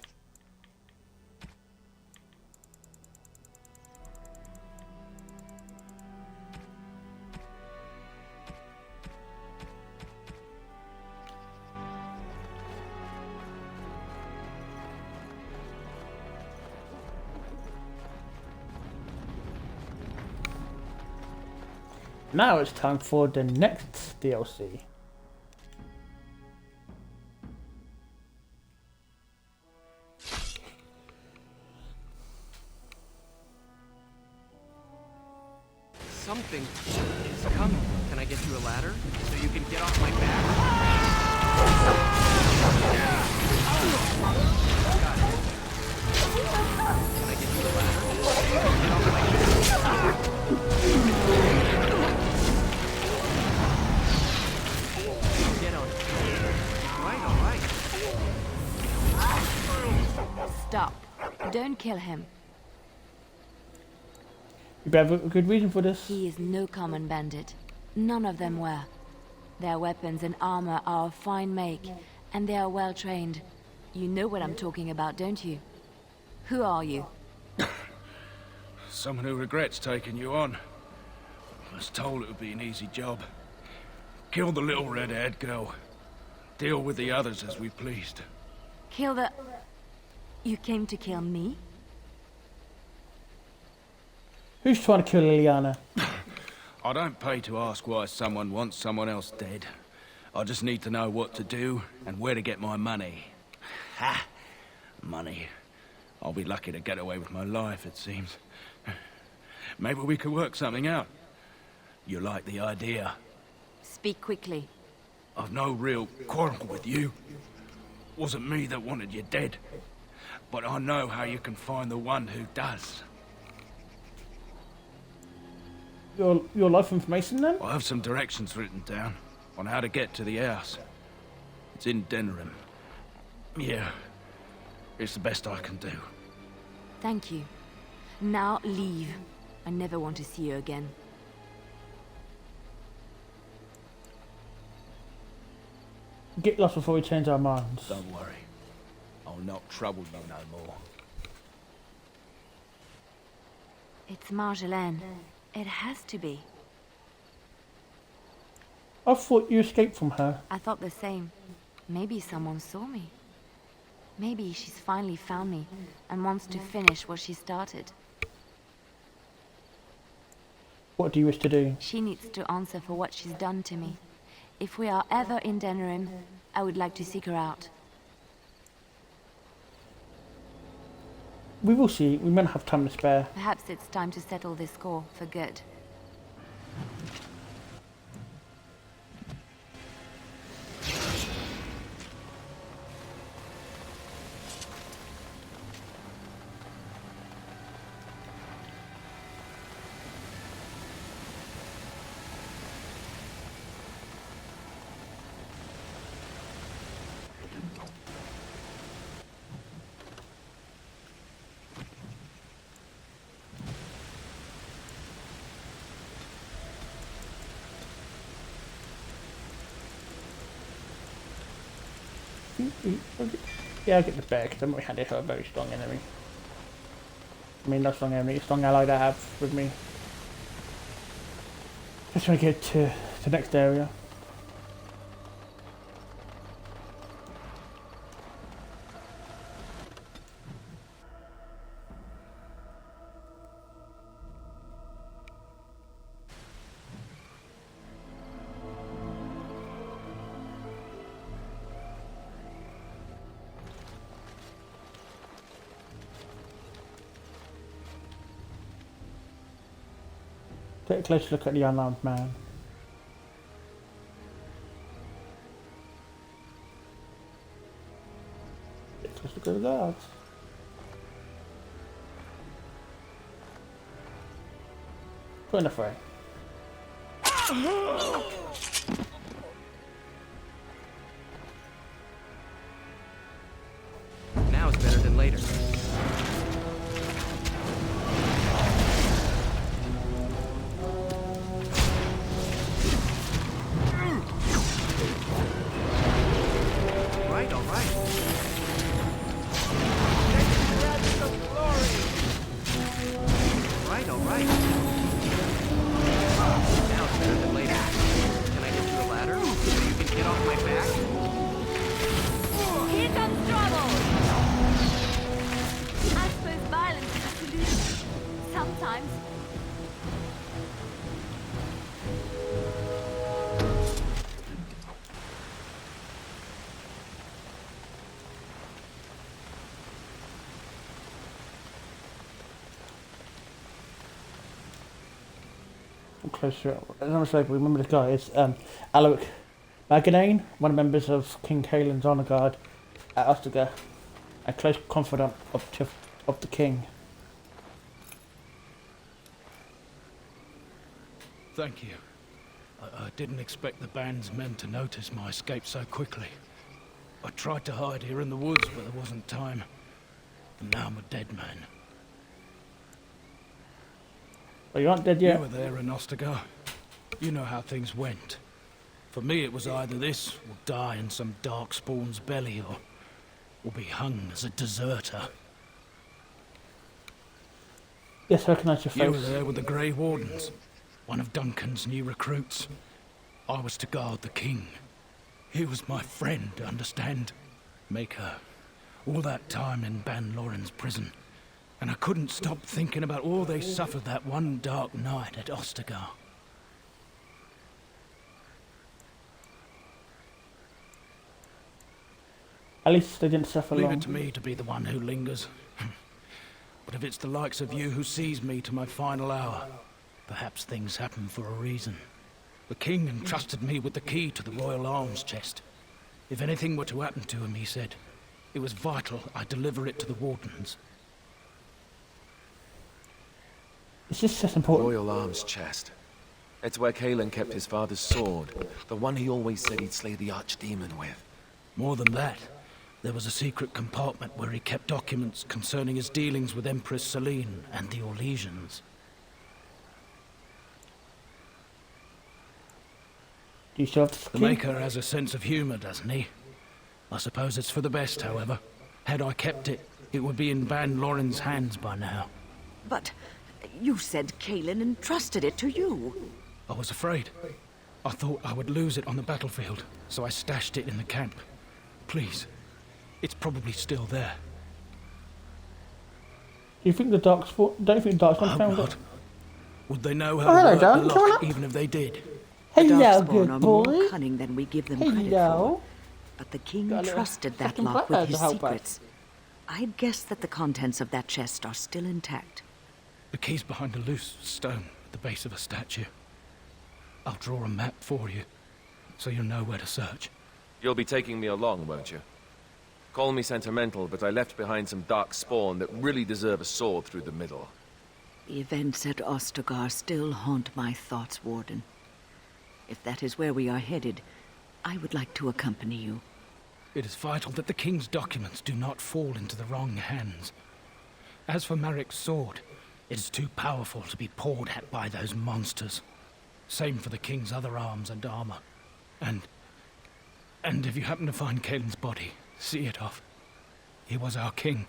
Now it's time for the next DLC. Something is coming. Can I get you a ladder so you can get off my back? Can I get you a ladder so you can get off my back? Get on it. All right. Stop. Don't kill him. You have a good reason for this? He is no common bandit. None of them were. Their weapons and armor are of fine make, and they are well trained. You know what I'm talking about, don't you? Who are you? Someone who regrets taking you on. I was told it would be an easy job. Kill the little red-haired girl. Deal with the others as we pleased. Kill the... You came to kill me? Who's trying to kill Leliana? I don't pay to ask why someone wants someone else dead. I just need to know what to do and where to get my money. Ha! Money. I'll be lucky to get away with my life, it seems. Maybe we could work something out. You like the idea? Speak quickly. I've no real quarrel with you. Wasn't me that wanted you dead. But I know how you can find the one who does. Your life information then? I have some directions written down on how to get to the house. It's in Denerim. Yeah, it's the best I can do. Thank you. Now leave. I never want to see you again. Get lost before we change our minds. Don't worry. I'll not trouble you no more. It's Marjolaine. It has to be. I thought you escaped from her. I thought the same. Maybe someone saw me. Maybe she's finally found me and wants to finish what she started. What do you wish to do? She needs to answer for what she's done to me. If we are ever in Denerim, I would like to seek her out. We will see. We might have time to spare. Perhaps it's time to settle this score for good. Yeah, I'll get the bear because I'm not handed her a very strong enemy. I mean, not strong enemy, a strong ally that I have with me. Just trying to get to the next area. Take a close look at the unarmed man. Take a close look at the guards. Put in a fray. Now it's better than later. Closer. As I'm sure we remember this guy is Alaric Maganane, one of the members of King Caelan's honor guard at Ostagar, a close confidant of the king. Thank you. I didn't expect the band's men to notice my escape so quickly. I tried to hide here in the woods, but there wasn't time. And now I'm a dead man. Well, you aren't dead yet. You were there in Ostagar. You know how things went. For me, it was either this, or die in some dark spawn's belly, or be hung as a deserter. Yes, I recognise your face. You were there with the Grey Wardens. one of Duncan's new recruits. I was to guard the king. He was my friend, understand? Maker, all that time in Ban Loren's prison, and I couldn't stop thinking about all they suffered that one dark night at Ostagar. At least they didn't suffer long. Leave it to me to be the one who lingers. But if it's the likes of you who sees me to my final hour, perhaps things happen for a reason. The king entrusted me with the key to the royal arms chest. If anything were to happen to him, he said, it was vital I deliver it to the wardens. Is this just important? Royal arms chest. It's where Kalen kept his father's sword, the one he always said he'd slay the archdemon with. More than that, there was a secret compartment where he kept documents concerning his dealings with Empress Selene and the Orlesians. Do you still have the Maker has a sense of humor, doesn't he? I suppose it's for the best, however. Had I kept it, it would be in Ban Loren's hands by now. But you said Kalen entrusted it to you. I was afraid. I thought I would lose it on the battlefield, so I stashed it in the camp. Please, it's probably still there. Do you think the Darkspawn? Don't you think Darkspawn found it? Would they know how to work the lock, even if they did? Hello, good are boy. more cunning than we give them credit for. But the king trusted that lock with his secrets. I'd guess that the contents of that chest are still intact. The key's behind a loose stone at the base of a statue. I'll draw a map for you, so you'll know where to search. You'll be taking me along, won't you? Call me sentimental, but I left behind some dark spawn that really deserve a sword through the middle. The events at Ostagar still haunt my thoughts, Warden. If that is where we are headed, I would like to accompany you. It is vital that the king's documents do not fall into the wrong hands. As for Marik's sword, it is too powerful to be pawed at by those monsters. Same for the king's other arms and armor. And if you happen to find Kalen's body, see it off. He was our king.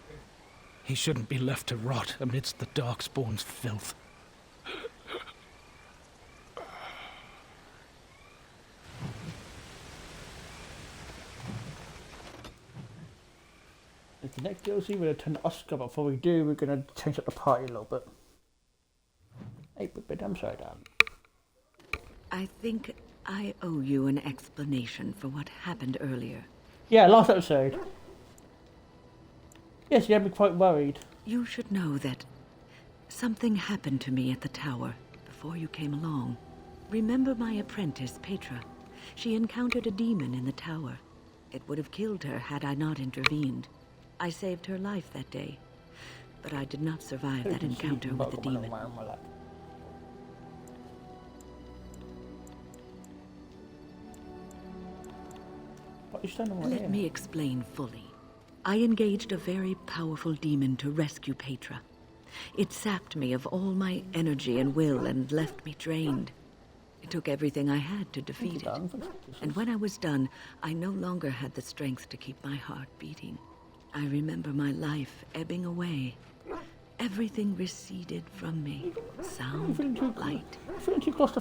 He shouldn't be left to rot amidst the Darkspawn's filth. It's the next DLC, we're going to turn to Ostagar, but before we do, we're going to change up the party a little bit. Hey, but I'm sorry, Dan. I think I owe you an explanation for what happened earlier. Yeah, last episode. Yes, you had me quite worried. You should know that something happened to me at the tower before you came along. Remember my apprentice, Petra? She encountered a demon in the tower. It would have killed her had I not intervened. I saved her life that day, but I did not survive that encounter with the demon. Let me explain fully. I engaged a very powerful demon to rescue Petra. It sapped me of all my energy and will and left me drained. It took everything I had to defeat it. And when I was done, I no longer had the strength to keep my heart beating. I remember my life ebbing away. Everything receded from me. Sound, light.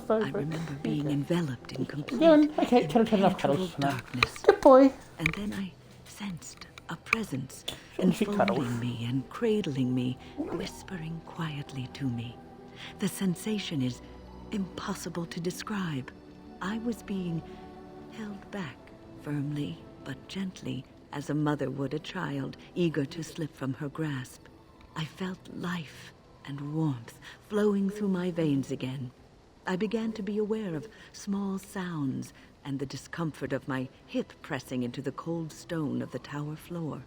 I remember being enveloped in complete impenetrable darkness. Good boy. And then I sensed a presence enfolding me and cradling me, whispering quietly to me. The sensation is impossible to describe. I was being held back, firmly but gently, as a mother would a child, eager to slip from her grasp. I felt life and warmth flowing through my veins again. I began to be aware of small sounds and the discomfort of my hip pressing into the cold stone of the tower floor.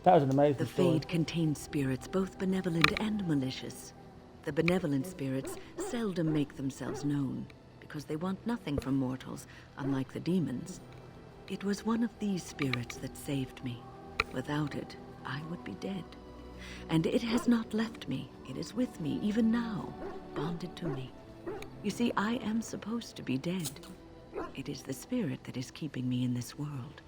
That was an amazing The Fade contains spirits both benevolent and malicious. The benevolent spirits seldom make themselves known, because they want nothing from mortals, unlike the demons. It was one of these spirits that saved me. Without it, I would be dead. And it has not left me. It is with me, even now, bonded to me. You see, I am supposed to be dead. It is the spirit that is keeping me in this world.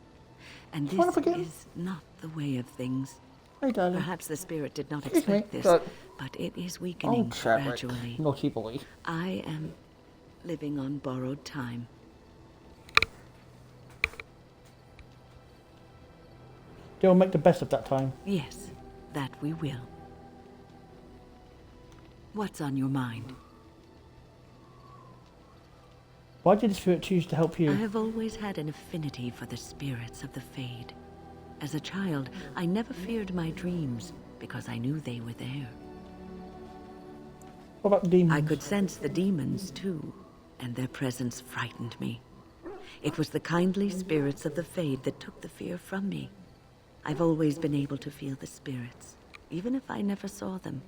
And this is not the way of things. Hi, darling. Perhaps the spirit did not Excuse me, expect this, but- but it is weakening gradually. Naughty boy. I am living on borrowed time. They'll make the best of that time. Yes, that we will. What's on your mind? Why did the spirit choose to help you? I have always had an affinity for the spirits of the Fade. As a child, I never feared my dreams because I knew they were there. What about demons? I could sense the demons too, and their presence frightened me. It was the kindly spirits of the Fade that took the fear from me. I've always been able to feel the spirits, even if I never saw them.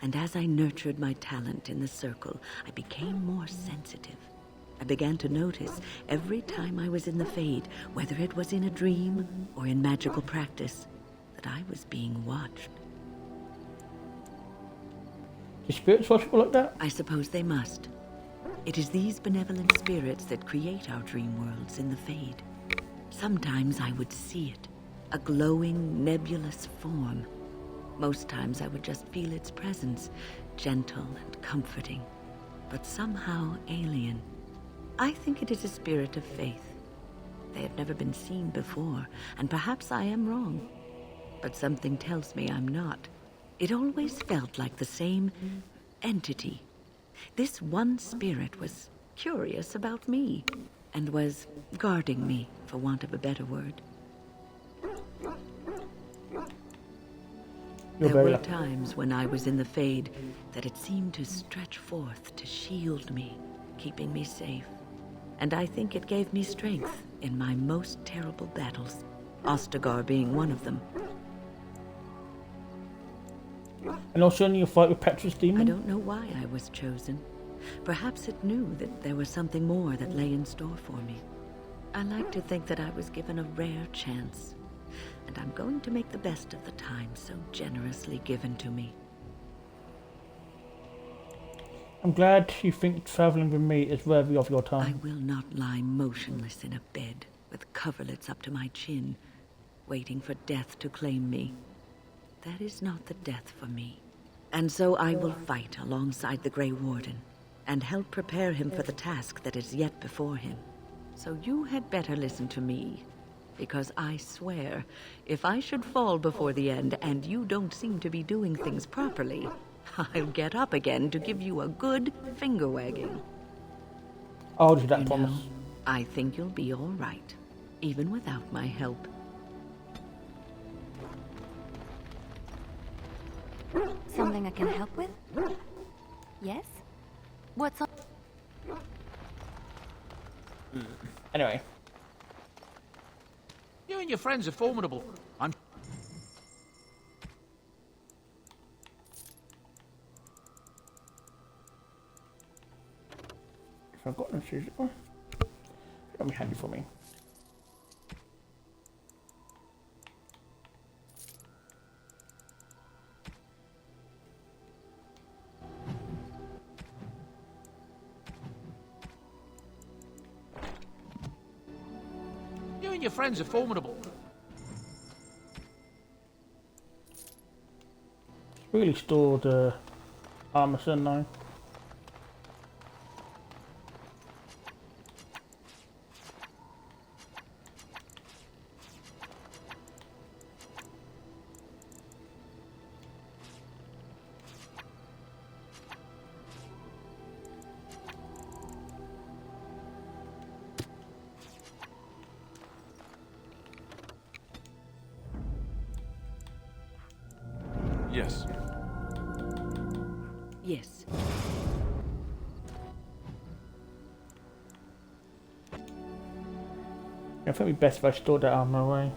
And as I nurtured my talent in the circle, I became more sensitive. I began to notice every time I was in the Fade, whether it was in a dream or in magical practice, that I was being watched. Do spirits watch people like that? I suppose they must. It is these benevolent spirits that create our dream worlds in the Fade. Sometimes I would see it, a glowing, nebulous form. Most times I would just feel its presence, gentle and comforting, but somehow alien. I think it is a spirit of faith. They have never been seen before, and perhaps I am wrong. But something tells me I'm not. It always felt like the same entity. This one spirit was curious about me, and was guarding me, for want of a better word. There were times when I was in the Fade that it seemed to stretch forth to shield me, keeping me safe. And I think it gave me strength in my most terrible battles, Ostagar being one of them. And also in your fight with Petra's demon? I don't know why I was chosen. Perhaps it knew that there was something more that lay in store for me. I like to think that I was given a rare chance, and I'm going to make the best of the time so generously given to me. I'm glad you think travelling with me is worthy of your I time. will not lie motionless in a bed with coverlets up to my chin, waiting for death to claim me. That is not the death for me. And so I will fight alongside the Grey Warden, and help prepare him for the task that is yet before him. So you had better listen to me, because I swear, if I should fall before the end and you don't seem to be doing things properly, I'll get up again to give you a good finger wagging. I'll do that, promise. I think you'll be all right, even without my help. Something I can help with? Yes? What's on? Anyway. You and your friends are formidable. I'm... If I've got no shoes, that'll be handy for me. You and your friends are formidable. Really stored armor, shouldn't I? Yes. Yes. I think it'd be best if I stored that armor away.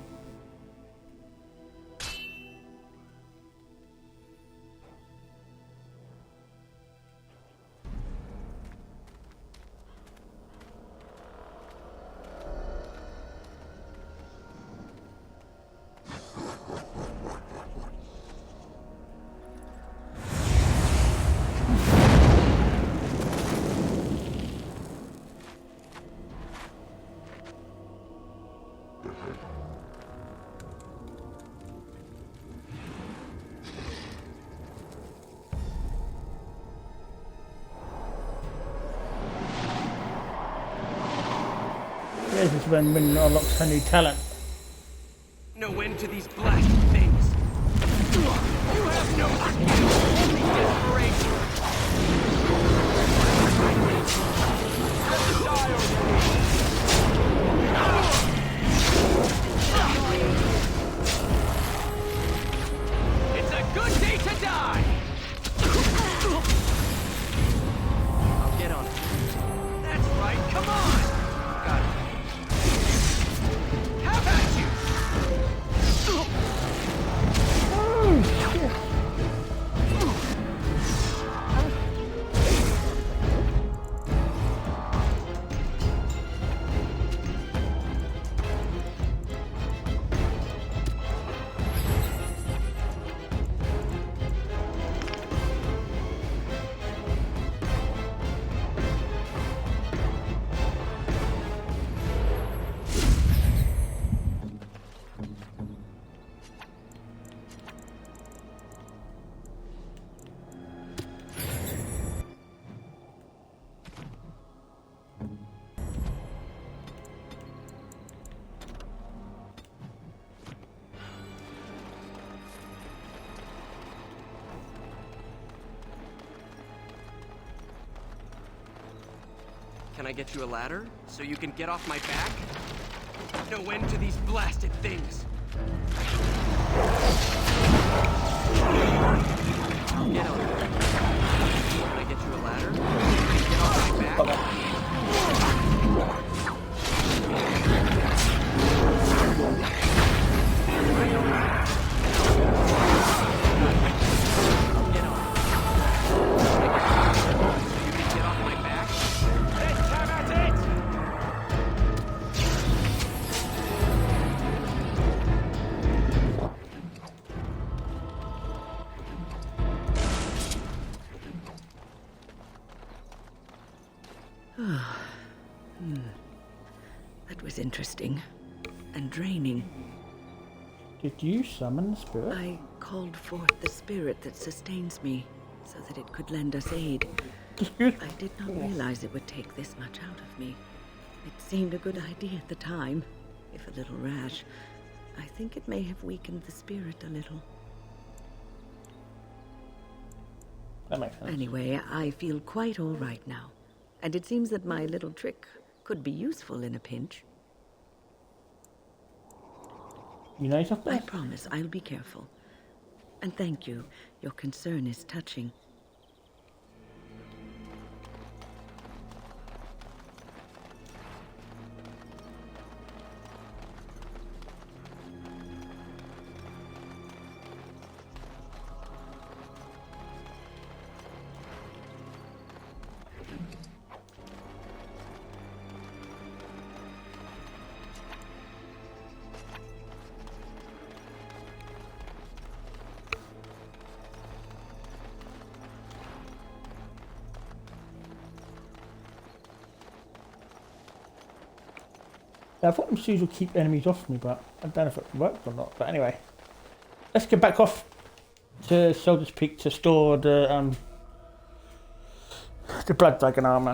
This is when unlocks her new talent. No end to these blasted things. You have no skill, only desperation. It's a good day to die. I'll get on it. That's right, come on. Got it. How about you? Can I get you a ladder so you can get off my back? No end to these blasted things. Get on it. Can I get you a ladder so you can get off my back? That was interesting and draining. Did you summon the spirit? I called forth the spirit that sustains me so that it could lend us aid. I did not realize it would take this much out of me. It seemed a good idea at the time, if a little rash. I think it may have weakened the spirit a little. That makes sense. Anyway, I feel quite all right now. And it seems that my little trick could be useful in a pinch. You know yourself best. I promise I'll be careful. And thank you. Your concern is touching. I thought them shoes would keep enemies off me, but I don't know if it worked or not. But anyway, let's get back off to Soldier's Peak to store the Blood Dragon armor.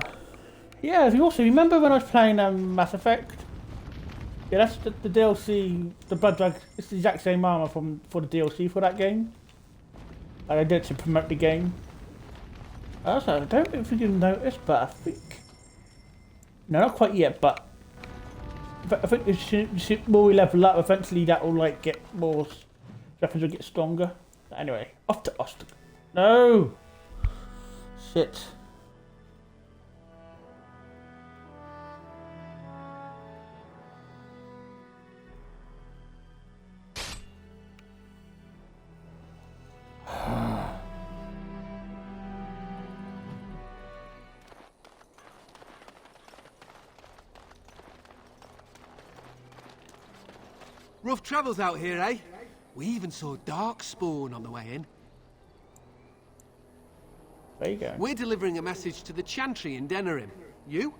Yeah, if you also remember when I was playing Mass Effect? Yeah, that's the DLC, the Blood Dragon. It's the exact same armor for the DLC for that game. I did it to promote the game. Also, I don't know if you noticed, but I think no, not quite yet, but I think the more we level up, eventually that will like get more weapons will get stronger. Anyway, off to Ostagar. No! Shit. Rough travels out here, eh? We even saw Darkspawn on the way in. There you go. We're delivering a message to the Chantry in Denerim. You?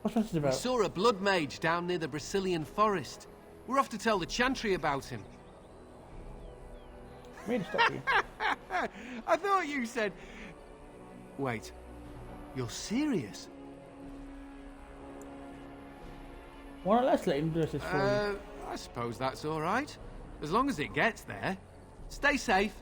What's this about? We saw a blood mage down near the Brazilian forest. We're off to tell the Chantry about him. Really stop you. I thought you said... Wait. You're serious? Why not let's let him do this for you? I suppose that's all right. As long as it gets there. Stay safe.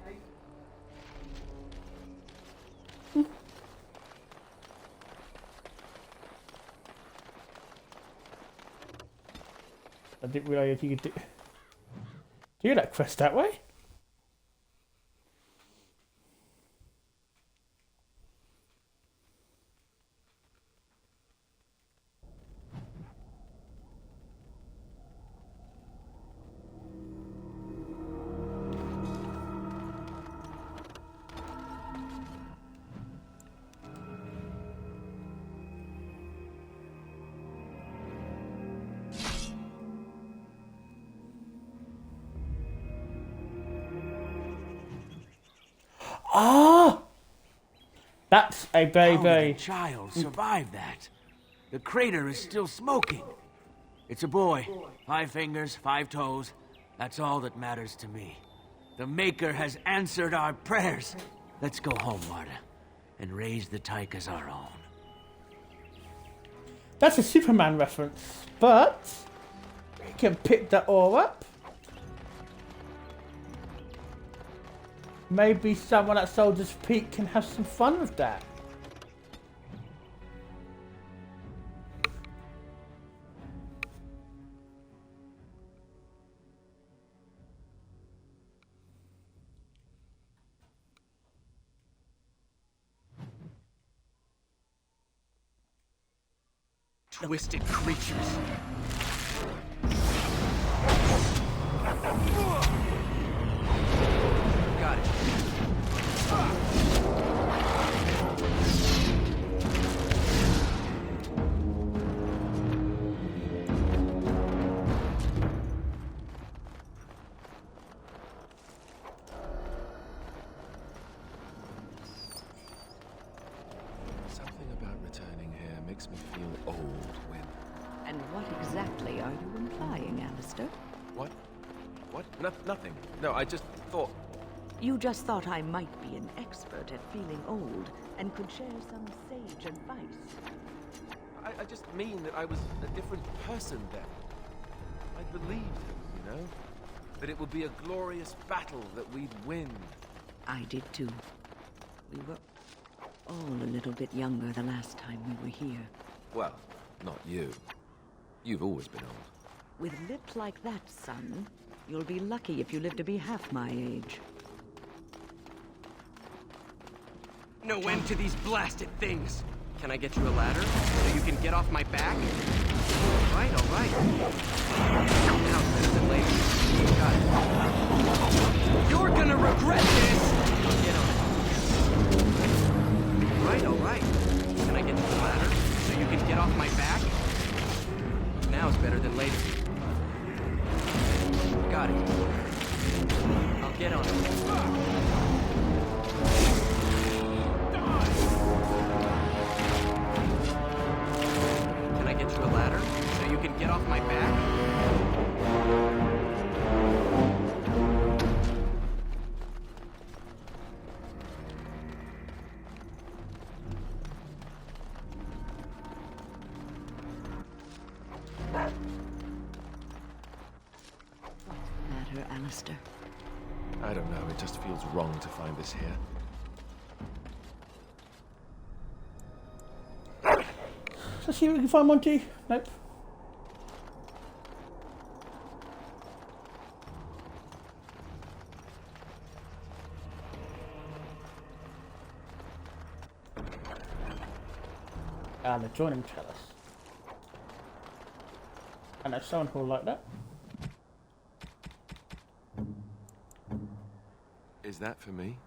I didn't realise you could do that quest that way. Ah! That's a baby. How did the child survive that? The crater is still smoking. It's a boy. 5 fingers, 5 toes. That's all that matters to me. The Maker has answered our prayers. Let's go home, Marta, and raise the tyke as our own. That's a Superman reference, but we can pick that all up. Maybe someone at Soldier's Peak can have some fun with that. Twisted creatures. Got it. Something about returning here makes me feel old, Wynn. And what exactly are you implying, Alistair? What? What? Nothing. No, I just thought... You just thought I might be an expert at feeling old and could share some sage advice. I just mean that I was a different person then. I believed him, you know? That it would be a glorious battle that we'd win. I did too. We were all a little bit younger the last time we were here. Well, not you. You've always been old. With lips like that, son, you'll be lucky if you live to be half my age. No end to these blasted things. Can I get you a ladder so you can get off my back? All right, all right. Now it's better than later. Got it. You're gonna regret this! Get on it. All right. Can I get you a ladder so you can get off my back? Now it's better than later. Got it. I'll get on it. Can I get you a ladder so you can get off my back? Alistair? I don't know, it just feels wrong to find this here. Let's see if we can find Monty. Nope. And the joining chalice. And there's someone who'll like that. Is that for me?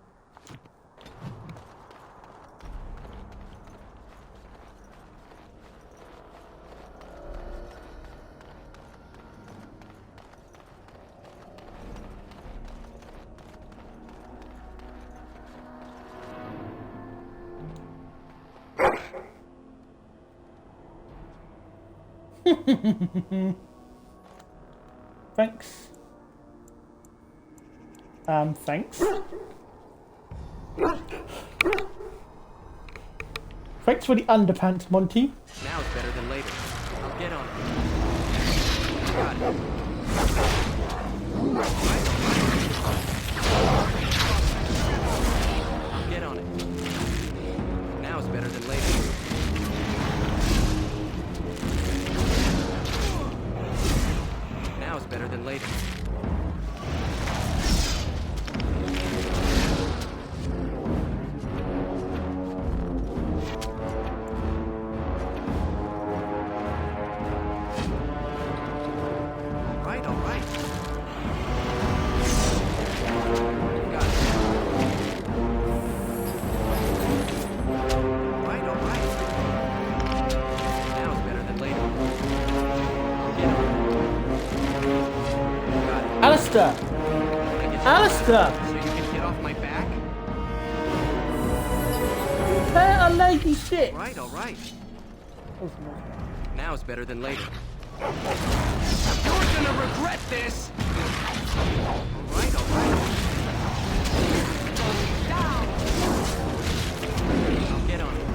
Thanks. Thanks. Thanks for the underpants, Monty. Now it's better than later. I'll get on it. Get on it. Now is better than later. Now is better than later. All right. Got it. All right. Now it's better than later. Get on. Got it. Alistair! Alistair! So you can get off my back? Prepare a lady shit! All right. Now it's better than later. You're gonna regret this! All right. Down! I'll get on it.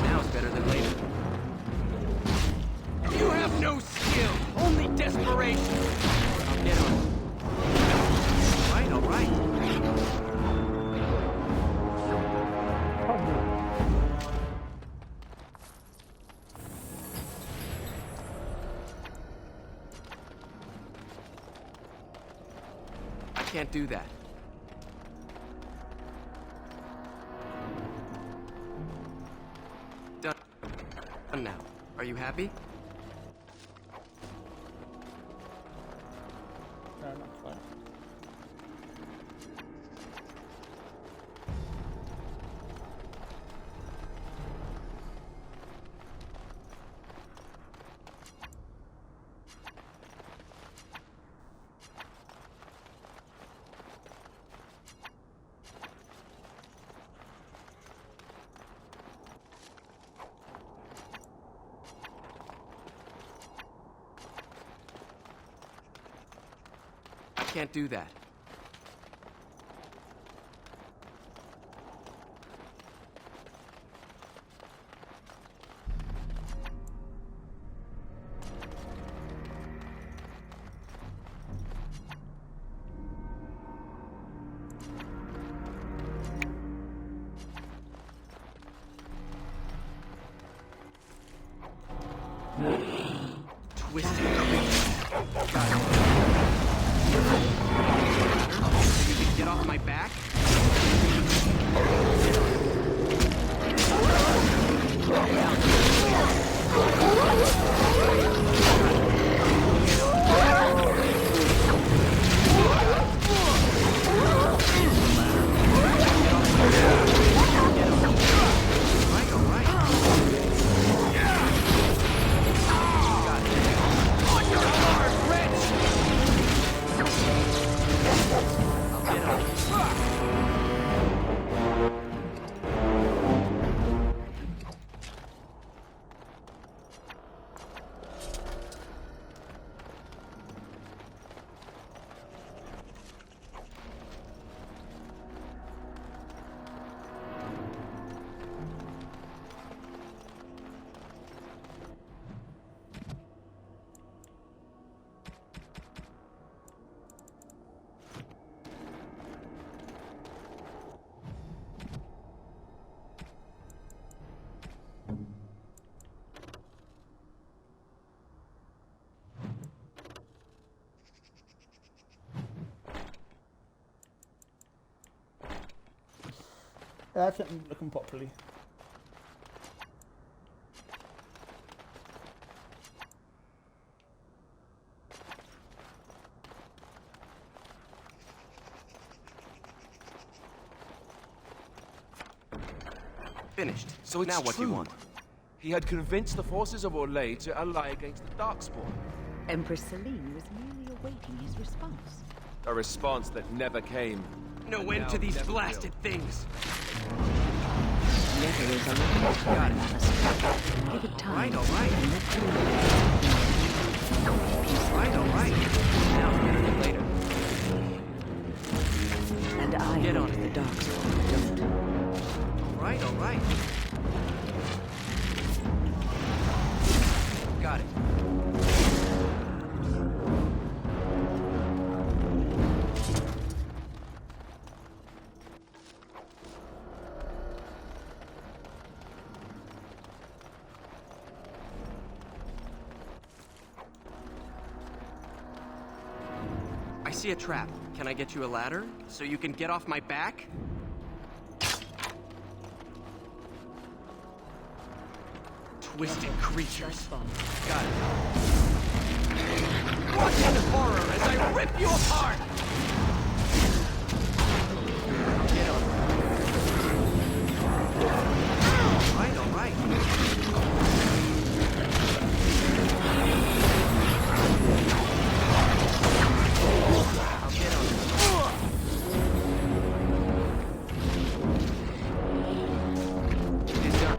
Now it's better than later. You have no skill, only desperation. I'll get on it. All right. Can't do that. Done now. Are you happy? No, not quite. Can't do that. Twisted. Got it. You can get off my back? That's it looking properly. Finished. So it's now what do you true. want? He had convinced the forces of Orlais to ally against the Darkspawn. Empress Celine was merely awaiting his response. A response that never came. No And end now to these never blasted things. Never is a little Got it. Give it time. All right. All right. Now it's better than later. And I Get go on to it. the Darkspawn, don't. All right. see a trap. Can I get you a ladder so you can get off my back? Twisted creatures. Got it. Watch in horror as I rip you apart! Get on. All right. I'll get on. It is done.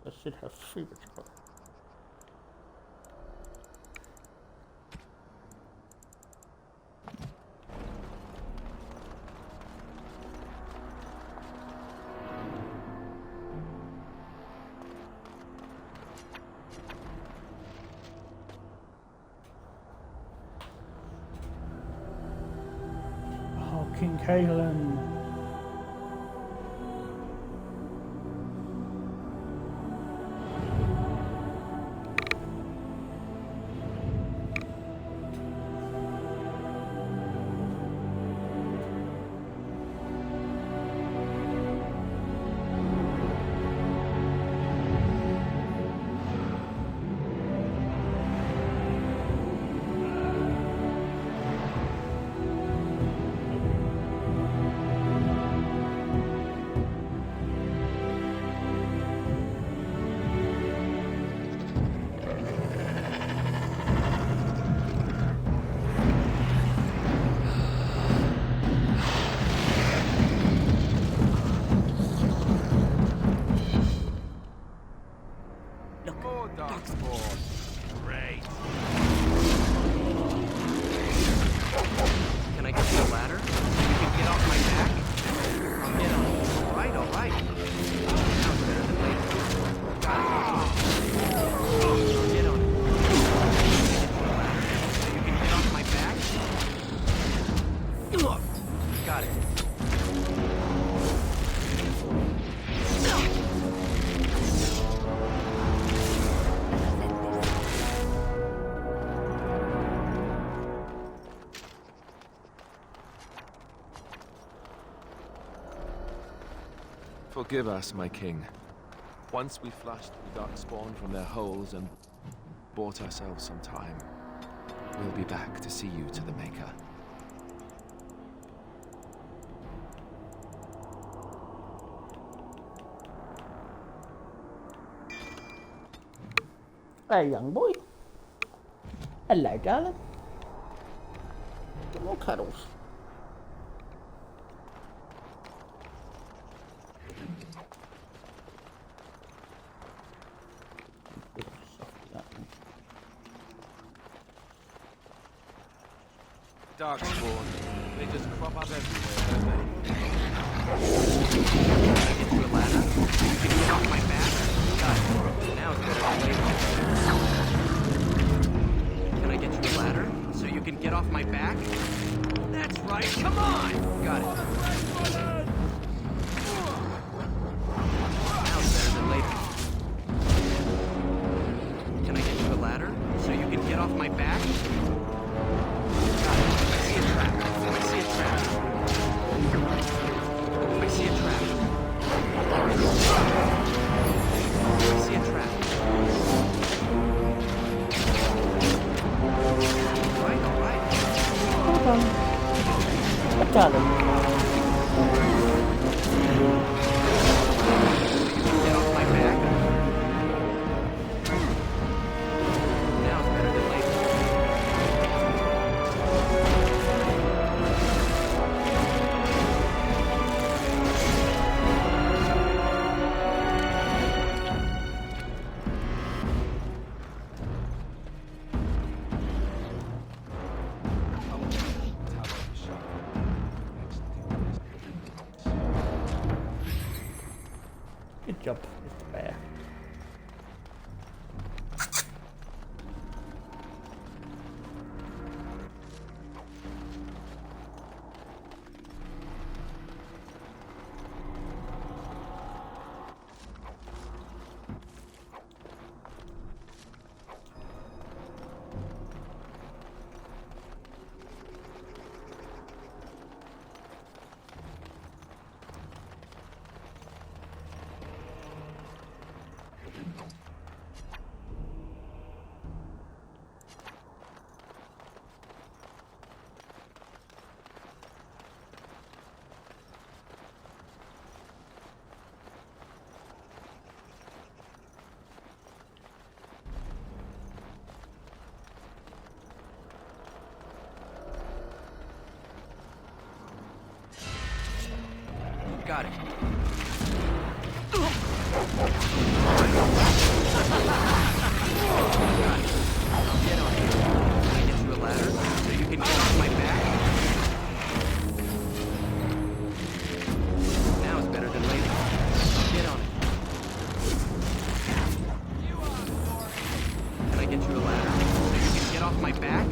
I should have three rituals. Oh, King Kalen. Can I get you a ladder? You can get off my back? I'll get on. All right. Sounds better than later. Got it. I'll get on. Can I get you a ladder so you can get off my back? Got it. Forgive us, my king. Once we flushed the darkspawn from their holes and bought ourselves some time, we'll be back to see you to the Maker. Hey, young boy. Hello, darling. Get more cuddles. Darkspawn, they just crop up everywhere, don't they? Can I get you a ladder? You can get off my back? Got it. Now it's better than later. Can I get you a ladder so you can get off my back? That's right, come on! Got it. Now it's better than later. Can I get you a ladder so you can get off my back? Got it. I see a trap. I see a trap. I see a trap. darling. Get off my back. Now it's better than later. Good job, Mr. Bear. Got it. Get on it. Can I get you a ladder so you can get off my back? Now it's better than later. Get on it. Can I get you a ladder so you can get off my back?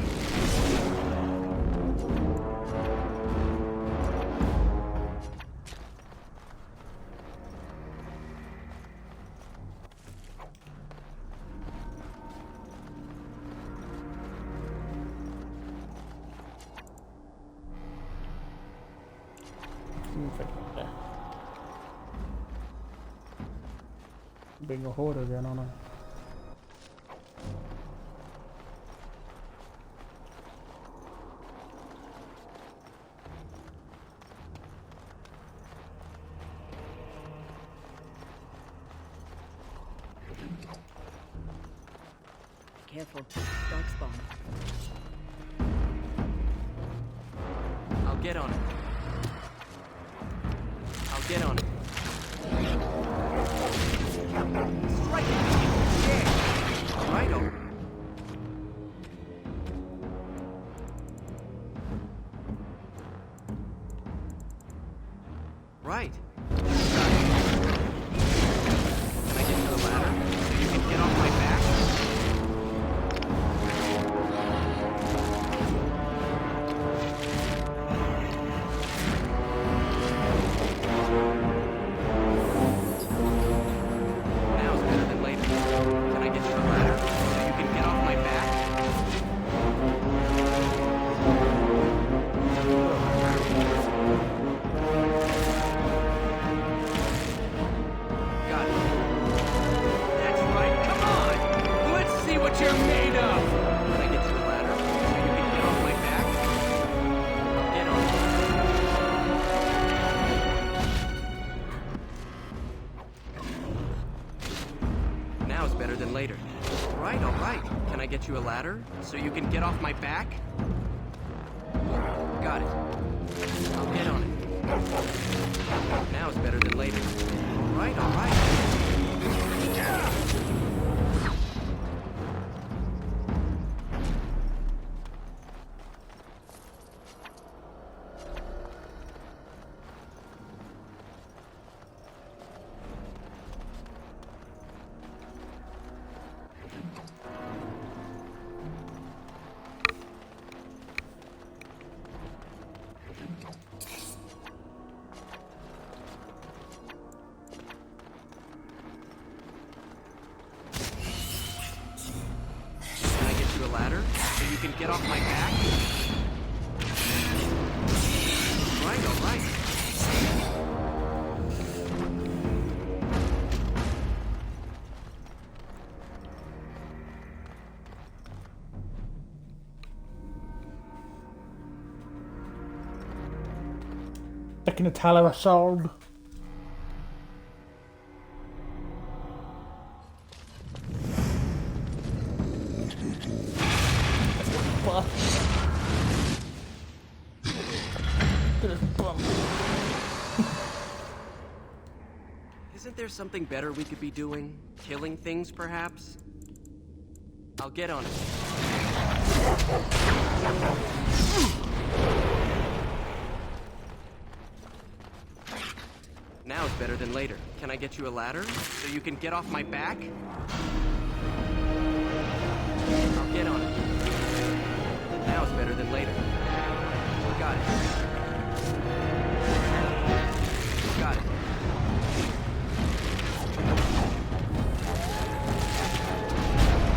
Being a hoarder again, aren't I? Careful, dark spawn. I'll get on it. I'll get on it. Strike it! Yeah! All right, over. Right. Can I get to the ladder so you can get off my back? Now it's better than later. Can I get you the ladder so you can get off my back? Got it. That's right. Come on! Let's see what you're made of! Can I get you the ladder so you can get off my back? I'll get on it. Now it's better than later. All right. Can I get you a ladder so you can get off my back? Got it. I'll get on it. Now it's better than later. All right. Can I get you a ladder so you can get off my back? All right. making a Taylor a song. Isn't there something better we could be doing? Killing things, perhaps? I'll get on it. Now is better than later. Can I get you a ladder so you can get off my back? I'll get on it. Now is better than later. Got it. Got it.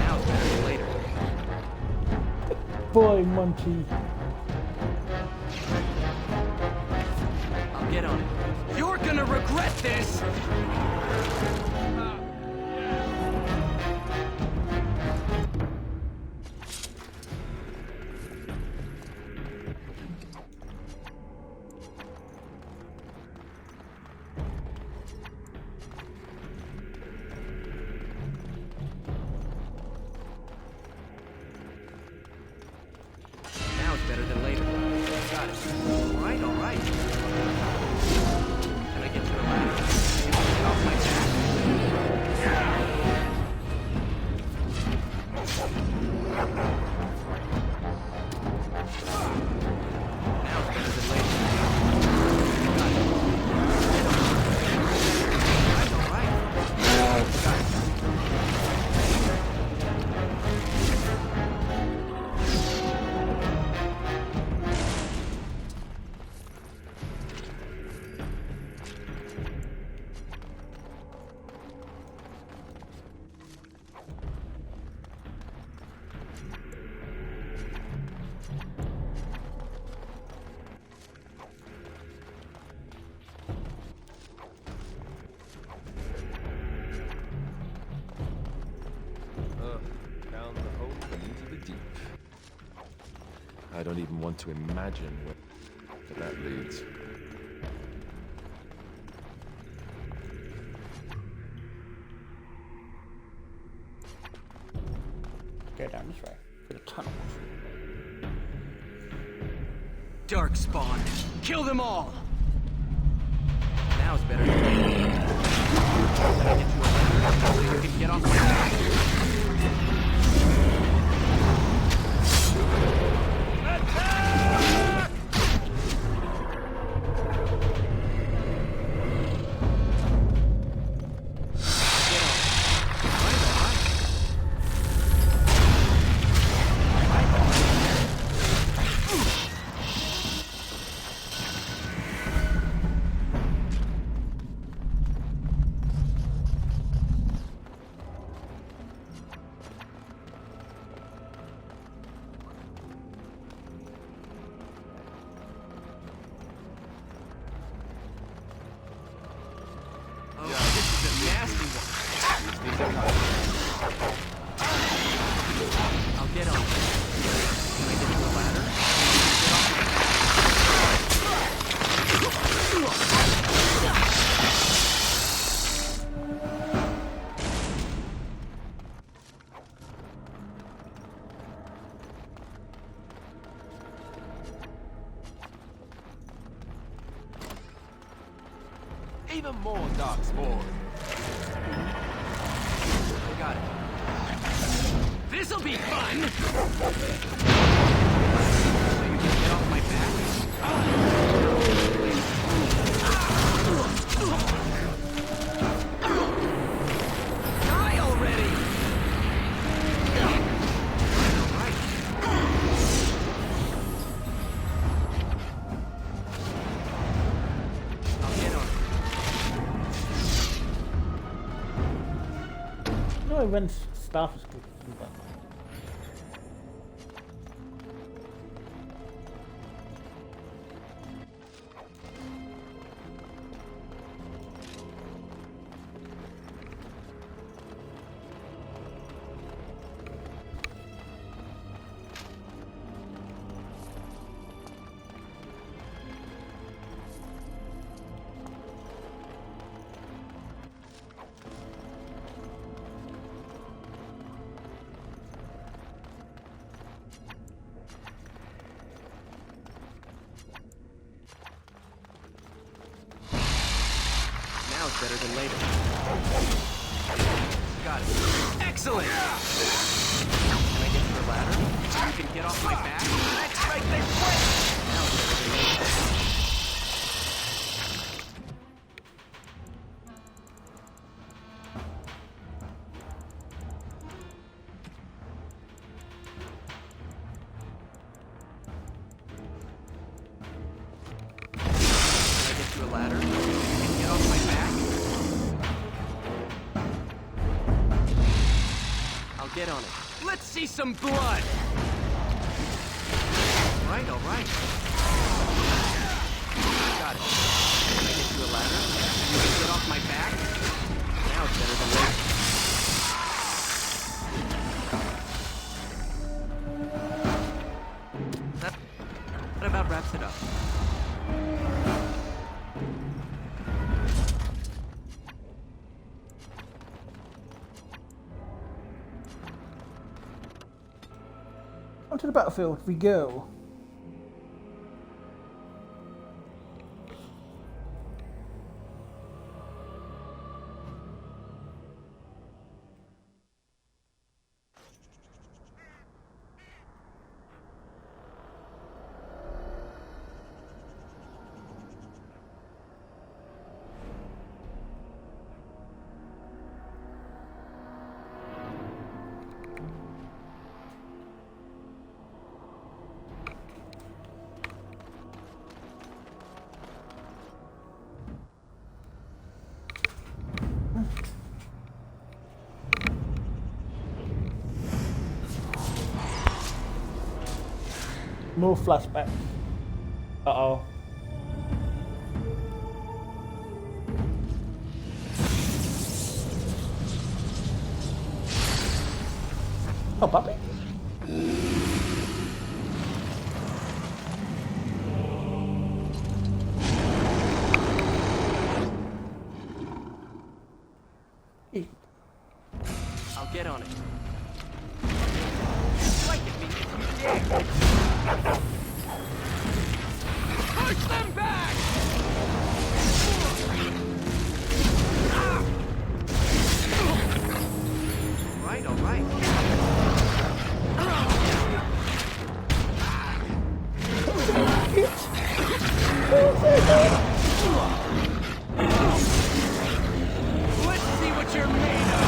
Now is better than later. Boy, Monty. I'll get on it. You're gonna regret this! Now it's better than later. Got it. All right, all right. Can I get you a ladder? You want to get off my back? Now it's better than later. Got it. All right, all right. Got it. Down the hole and into the deep. I don't even want to imagine where that leads. Go down this way. For the tunnels. Darkspawn. Kill them all! Now it's better than later. Can I get you a ladder so you can get off my back? I'll get on. Can I get you a ladder? Even more darkspawn. Got it. This'll be fun! So you can get off my back? Die already! Alright. I'll get on. No, when stuff is good. it's better than later. Got it. Excellent! Can I get you a ladder? You can get off my back? That's right, they quit! Now it's better than later. Get on it. Let's see some blood! All right, all right. Got it. Can I get you a ladder? You can get off my back? Now it's better than later. That about wraps it up. Onto the battlefield we go. More flashbacks. Uh-oh. Oh, puppy. I'll get on it. Strike at me if you dare. Push them back! All right. Let's see what you're made of.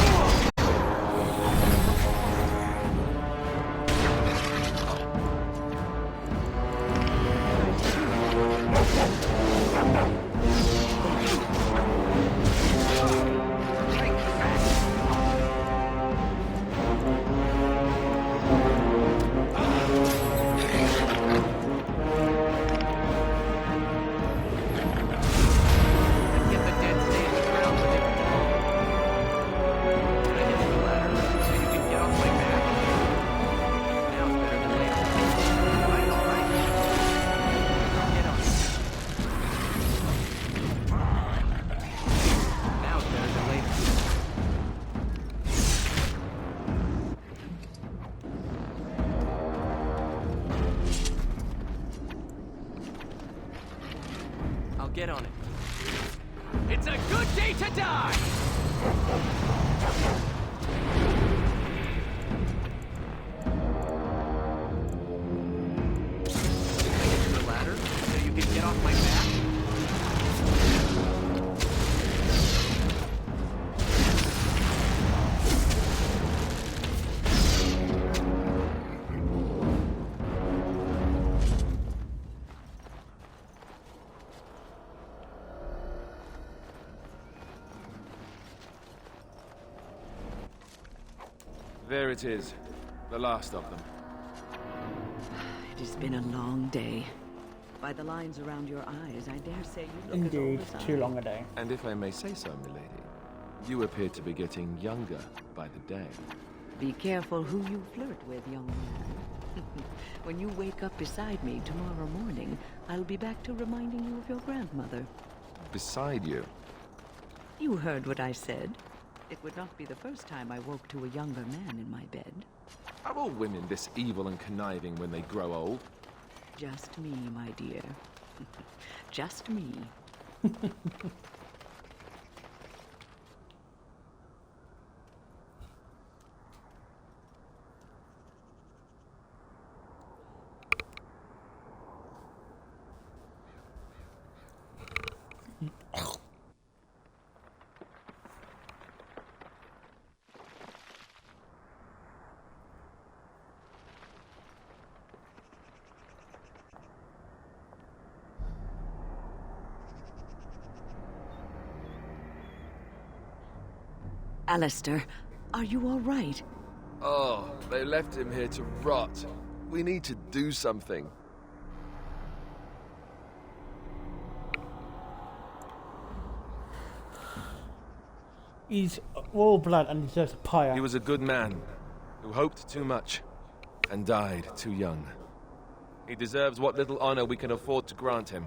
Get on it. It's a good day to die! Can I get you a ladder so you can get off my back? There it is. The last of them. It has been a long day. By the lines around your eyes, I dare say you look Indeed, as old as too long a day. And if I may say so, milady, you appear to be getting younger by the day. Be careful who you flirt with, young man. When you wake up beside me tomorrow morning, I'll be back to reminding you of your grandmother. Beside you? You heard what I said. It would not be the first time I woke to a younger man in my bed. Are all women this evil and conniving when they grow old? Just me, my dear. Just me. Alistair, are you all right? Oh, they left him here to rot. We need to do something. He's royal blood and deserves a pyre. He was a good man who hoped too much and died too young. He deserves what little honor we can afford to grant him.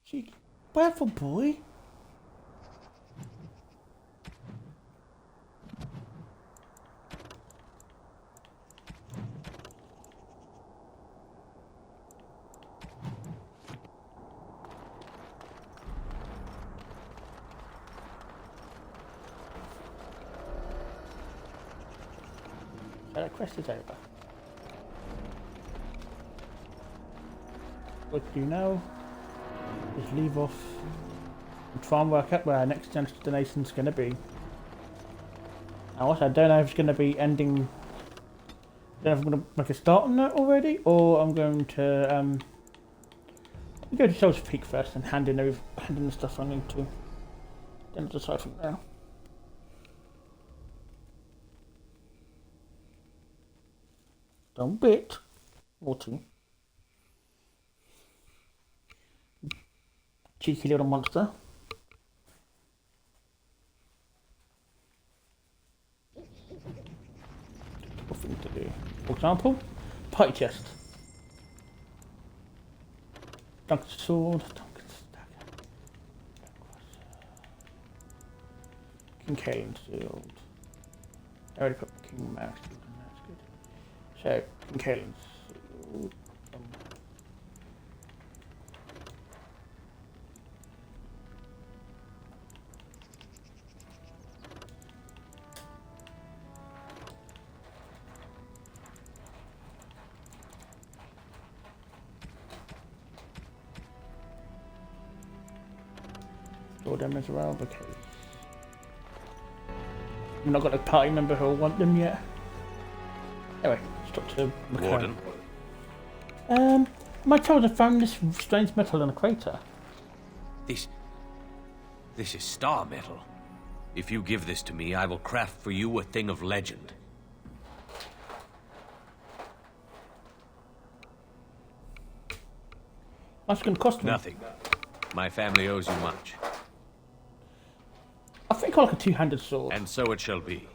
She, wonderful boy. So that quest is over. What do you know? Just leave off and try and work out where our next destination's going to be. Now, also, I don't know if it's going to be ending. I don't know if I'm going to make a start on that already, or I'm going to go to Souls Peak first and hand in the stuff I need to. Then I'll decide from there. Don't bit, Morty. Cheeky little monster. What thing to do? For example, party chest. Duncan's sword, Duncan's dagger. King Kaelin's shield. I already put King Mouse shield in there, that's good. So, King Kaelin's shield. Store them as well because I've not got a party member who'll want them yet. Anyway, stop to Warden. My child have found this strange metal in a crater. This is star metal. If you give this to me, I will craft for you a thing of legend. What's going to cost me? Nothing. My family owes you much. I think I like a two-handed sword. And so it shall be.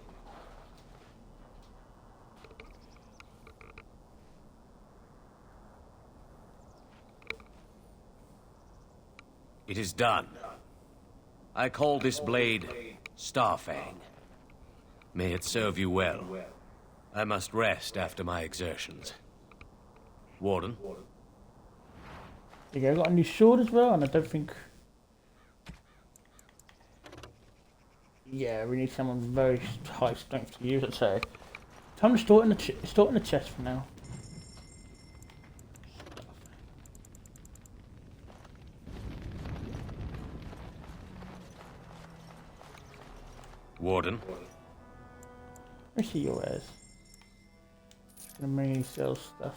It is done. I call this blade Starfang. May it serve you well. I must rest after my exertions. Warden? Yeah, I got a new sword as well, and I don't think... Yeah, we need someone with very high strength to use it, so... Time to store it in the chest for now. Warden? Let's see yours. Just gonna mainly sell stuff.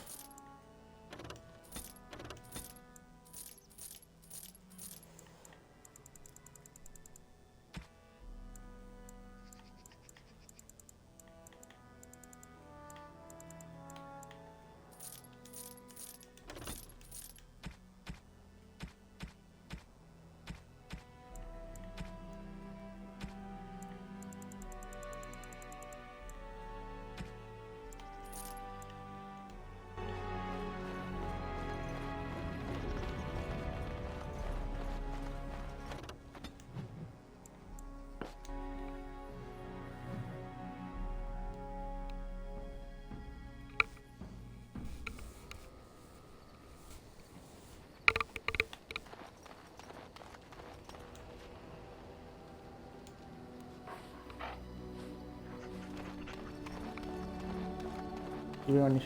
You only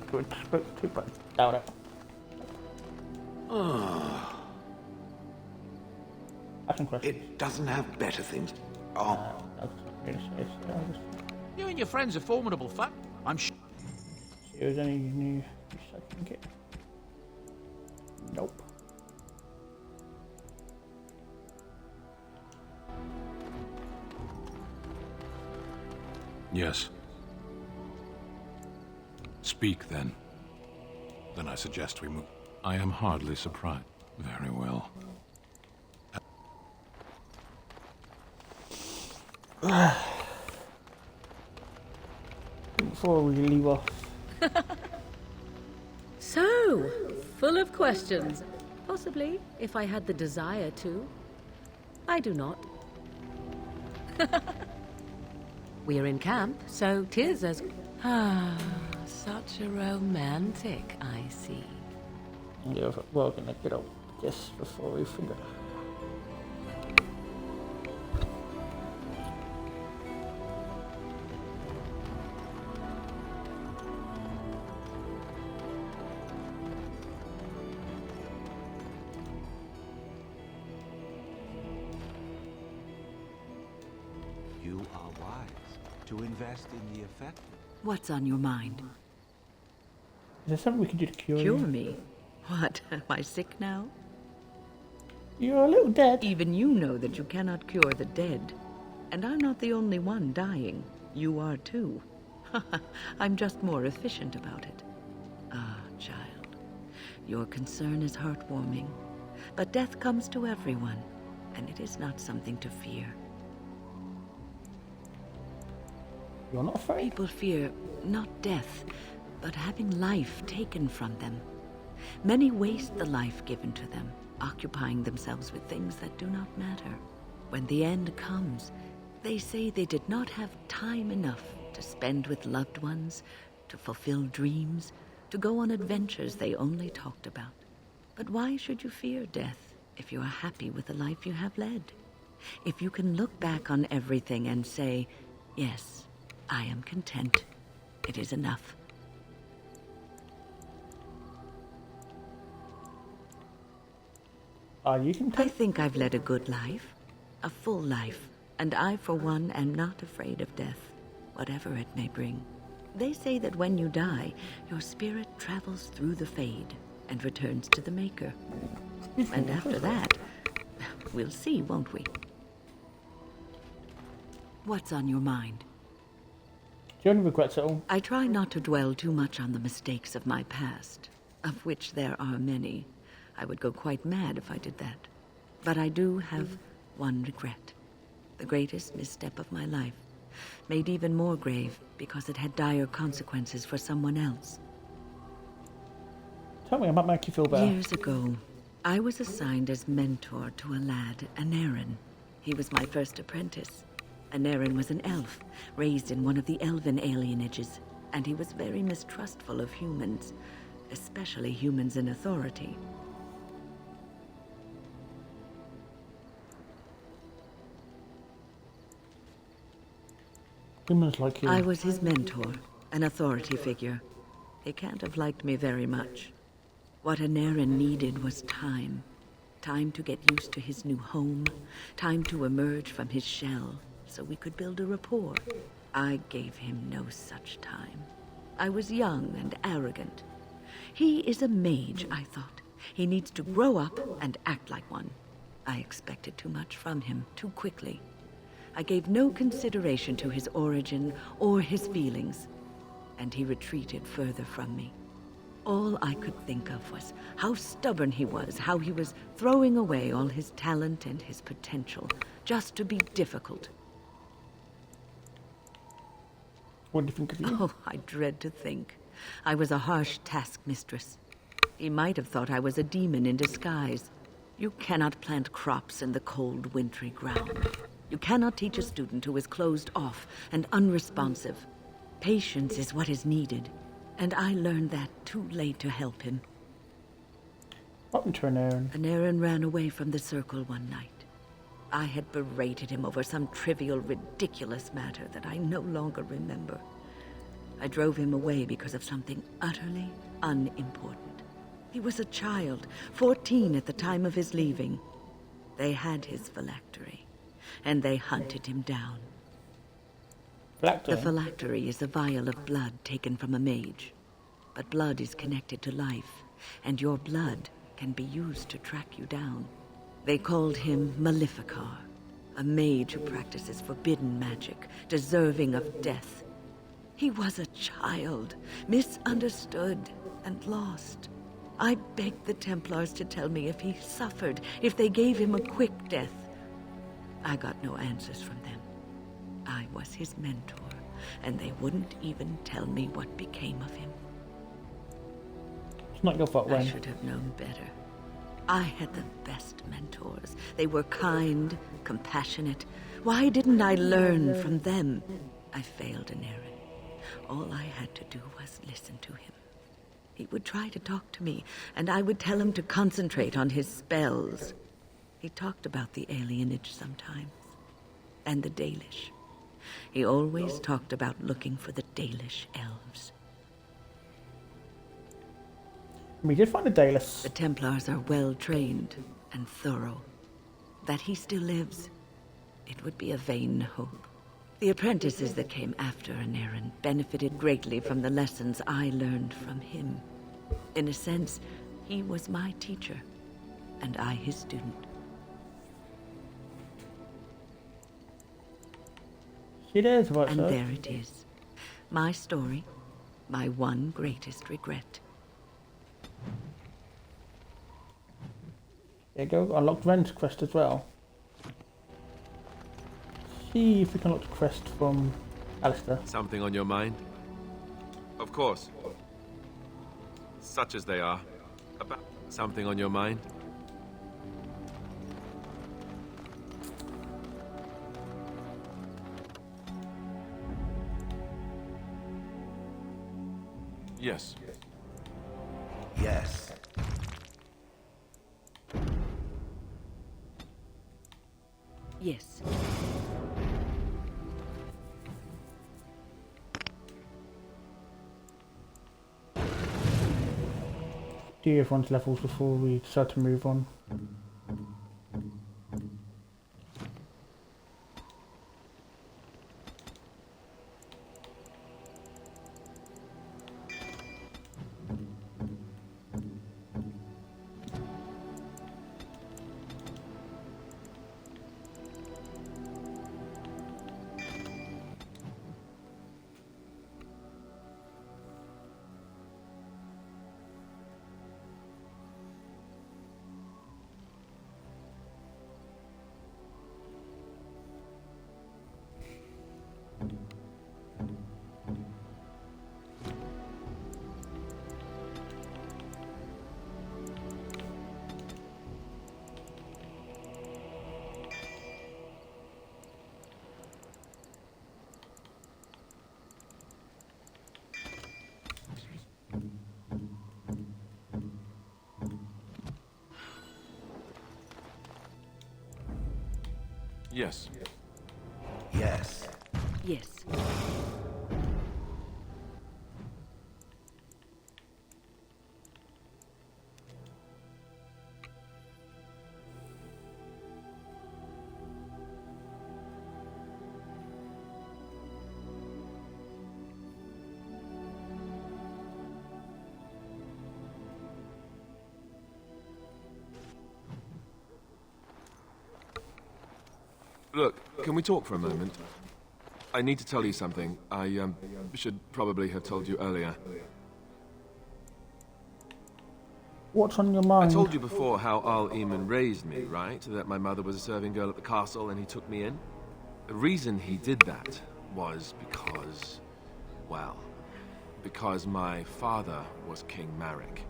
spoke to, but doubt it. Asking questions. It doesn't have better things. Oh. You and your friends are formidable fun. I'm sure. See if there's any new use I can get. Nope. Yes. Speak, then. Then I suggest we move. I am hardly surprised. Very well. Before we leave off. So, full of questions. Possibly, if I had the desire to. I do not. We're in camp, so 'tis as... Ah, such a romantic, I see. Yeah, we're gonna get up just before we figure. You are wise to invest in the effect. What's on your mind? Is there something we can do to cure Cure you? me? What, am I sick now? You're a little dead. Even you know that you cannot cure the dead. And I'm not the only one dying. You are too. I'm just more efficient about it. Ah, child. Your concern is heartwarming. But death comes to everyone, and it is not something to fear. You're not afraid? People fear not death, but having life taken from them. Many waste the life given to them, occupying themselves with things that do not matter. When the end comes, they say they did not have time enough to spend with loved ones, to fulfill dreams, to go on adventures they only talked about. But why should you fear death if you are happy with the life you have led? If you can look back on everything and say, yes, I am content. It is enough. Are you content? I think I've led a good life, a full life, and I, for one, am not afraid of death, whatever it may bring. They say that when you die, your spirit travels through the fade and returns to the Maker. And after that, we'll see, won't we? What's on your mind? Do you have any regrets at all? I try not to dwell too much on the mistakes of my past, of which there are many. I would go quite mad if I did that. But I do have one regret. The greatest misstep of my life, made even more grave because it had dire consequences for someone else. Tell me, I might make you feel better. Years ago, I was assigned as mentor to a lad, Anarin. He was my first apprentice. Anarin was an elf, raised in one of the elven alienages, and he was very mistrustful of humans, especially humans in authority. Humans like you. I was his mentor, an authority figure. He can't have liked me very much. What Anarin needed was time. Time to get used to his new home. Time to emerge from his shell, so we could build a rapport. I gave him no such time. I was young and arrogant. He is a mage, I thought. He needs to grow up and act like one. I expected too much from him, too quickly. I gave no consideration to his origin or his feelings, and he retreated further from me. All I could think of was how stubborn he was, how he was throwing away all his talent and his potential just to be difficult. What do you think of you? Oh, I dread to think. I was a harsh taskmistress. He might have thought I was a demon in disguise. You cannot plant crops in the cold, wintry ground. You cannot teach a student who is closed off and unresponsive. Patience is what is needed, and I learned that too late to help him. What happened to Anarin? Anarin ran away from the circle one night. I had berated him over some trivial, ridiculous matter that I no longer remember. I drove him away because of something utterly unimportant. He was a child, 14 at the time of his leaving. They had his phylactery, and they hunted him down. Phylactery? The phylactery is a vial of blood taken from a mage. But blood is connected to life, and your blood can be used to track you down. They called him Maleficar, a mage who practices forbidden magic, deserving of death. He was a child, misunderstood and lost. I begged the Templars to tell me if he suffered, if they gave him a quick death. I got no answers from them. I was his mentor, and they wouldn't even tell me what became of him. It's not your fault, Wayne. I should have known better. I had the best mentors. They were kind, compassionate. Why didn't I learn from them? I failed in Aaron. All I had to do was listen to him. He would try to talk to me, and I would tell him to concentrate on his spells. He talked about the alienage sometimes, and the Dalish. He always talked about looking for the Dalish elves. We did find a Dalus. The Templars are well trained and thorough. That he still lives, it would be a vain hope. The apprentices that came after Anarin benefited greatly from the lessons I learned from him. In a sense, he was my teacher, and I his student. It is what, and there it is. My story, my one greatest regret. There you go, unlocked Ren's quest as well. See if we can unlock the quest from Alistair. Something on your mind? Of course. Such as they are. About something on your mind? Yes. Yes. Yes. Do everyone's levels before we decide to move on. Yes. Yes. Yes. Look, can we talk for a moment? I need to tell you something. I should probably have told you earlier. What's on your mind? I told you before how Al Eamon raised me, right? That my mother was a serving girl at the castle and he took me in. The reason he did that was because, well, because my father was King Marek,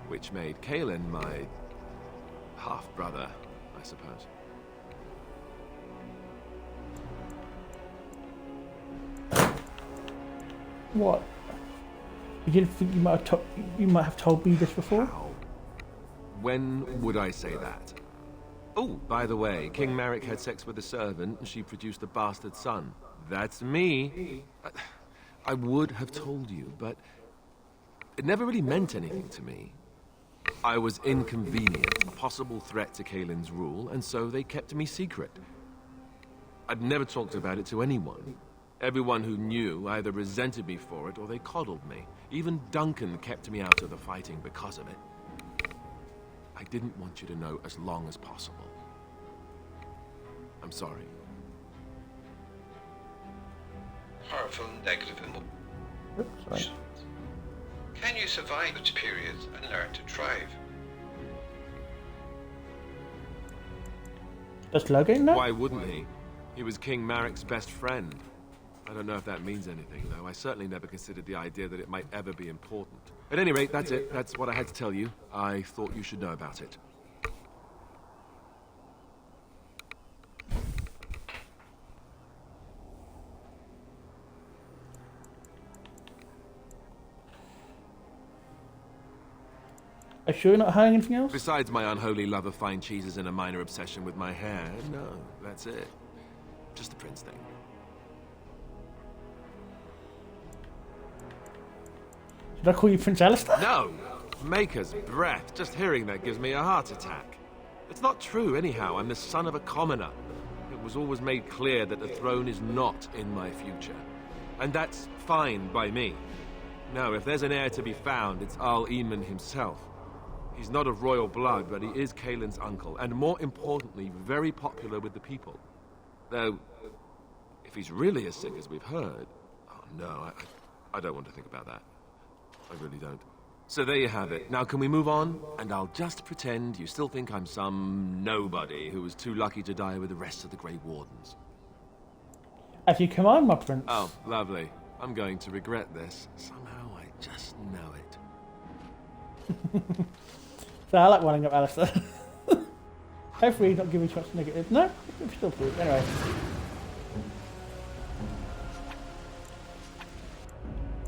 which made Kaelin my half-brother, I suppose. What? You didn't think you might have told me this before? How? When would I say that? Oh, by the way, King Marek had sex with a servant and she produced a bastard son. That's me. I would have told you, but it never really meant anything to me. I was inconvenient, a possible threat to Kaelin's rule, and so they kept me secret. I'd never talked about it to anyone. Everyone who knew either resented me for it or they coddled me. Even Duncan kept me out of the fighting because of it. I didn't want you to know as long as possible. I'm sorry. Powerful negative emotions. Can you survive its periods and learn to thrive? Does Logan know? Why wouldn't he? He was King Marek's best friend. I don't know if that means anything, though. I certainly never considered the idea that it might ever be important. At any rate, that's it. That's what I had to tell you. I thought you should know about it. Are you sure you're not hiding anything else? Besides my unholy love of fine cheeses and a minor obsession with my hair, no, that's it. Just the prince thing. Should I call you Prince Alistair? No! Maker's breath. Just hearing that gives me a heart attack. It's not true, anyhow. I'm the son of a commoner. It was always made clear that the throne is not in my future. And that's fine by me. No, if there's an heir to be found, it's Arl Eamon himself. He's not of royal blood, but he is Kaelin's uncle, and more importantly, very popular with the people. Though, if he's really as sick as we've heard... Oh, no, I don't want to think about that. I really don't. So there you have it. Now can we move on? And I'll just pretend you still think I'm some nobody who was too lucky to die with the rest of the Grey Wardens. As you command, my prince. Oh, lovely. I'm going to regret this. Somehow I just know it. So I like winding up Alistair. Hopefully not giving too much negative. No, it's still true. Anyway.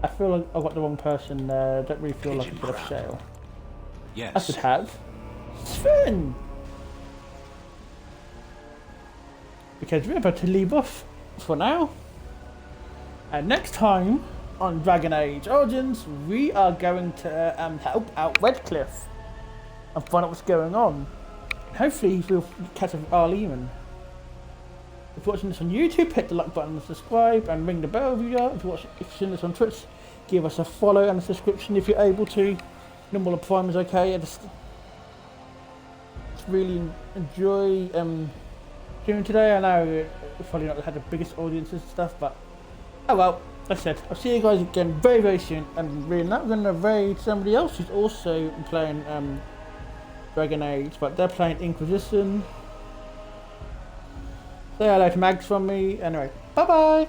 I feel like I've got the wrong person there. I don't really feel like I could have sail. Yes. I could have. Sven! Because we're about to leave off for now. And next time on Dragon Age Origins, we are going to help out Redcliffe and find out what's going on. And hopefully we'll catch up with Arl Eamon. If you're watching this on YouTube, hit the like button and subscribe and ring the bell if you are. If you're seeing this on Twitch, give us a follow and a subscription if you're able to. Normal Prime is okay. I just really enjoy doing today. I know we've probably not had the biggest audiences and stuff, but oh well. Like I said, I'll see you guys again very, very soon. And really, now we're going to raid somebody else who's also playing Dragon Age, but they're playing Inquisition. Say hello to Mags from me. Anyway, bye bye.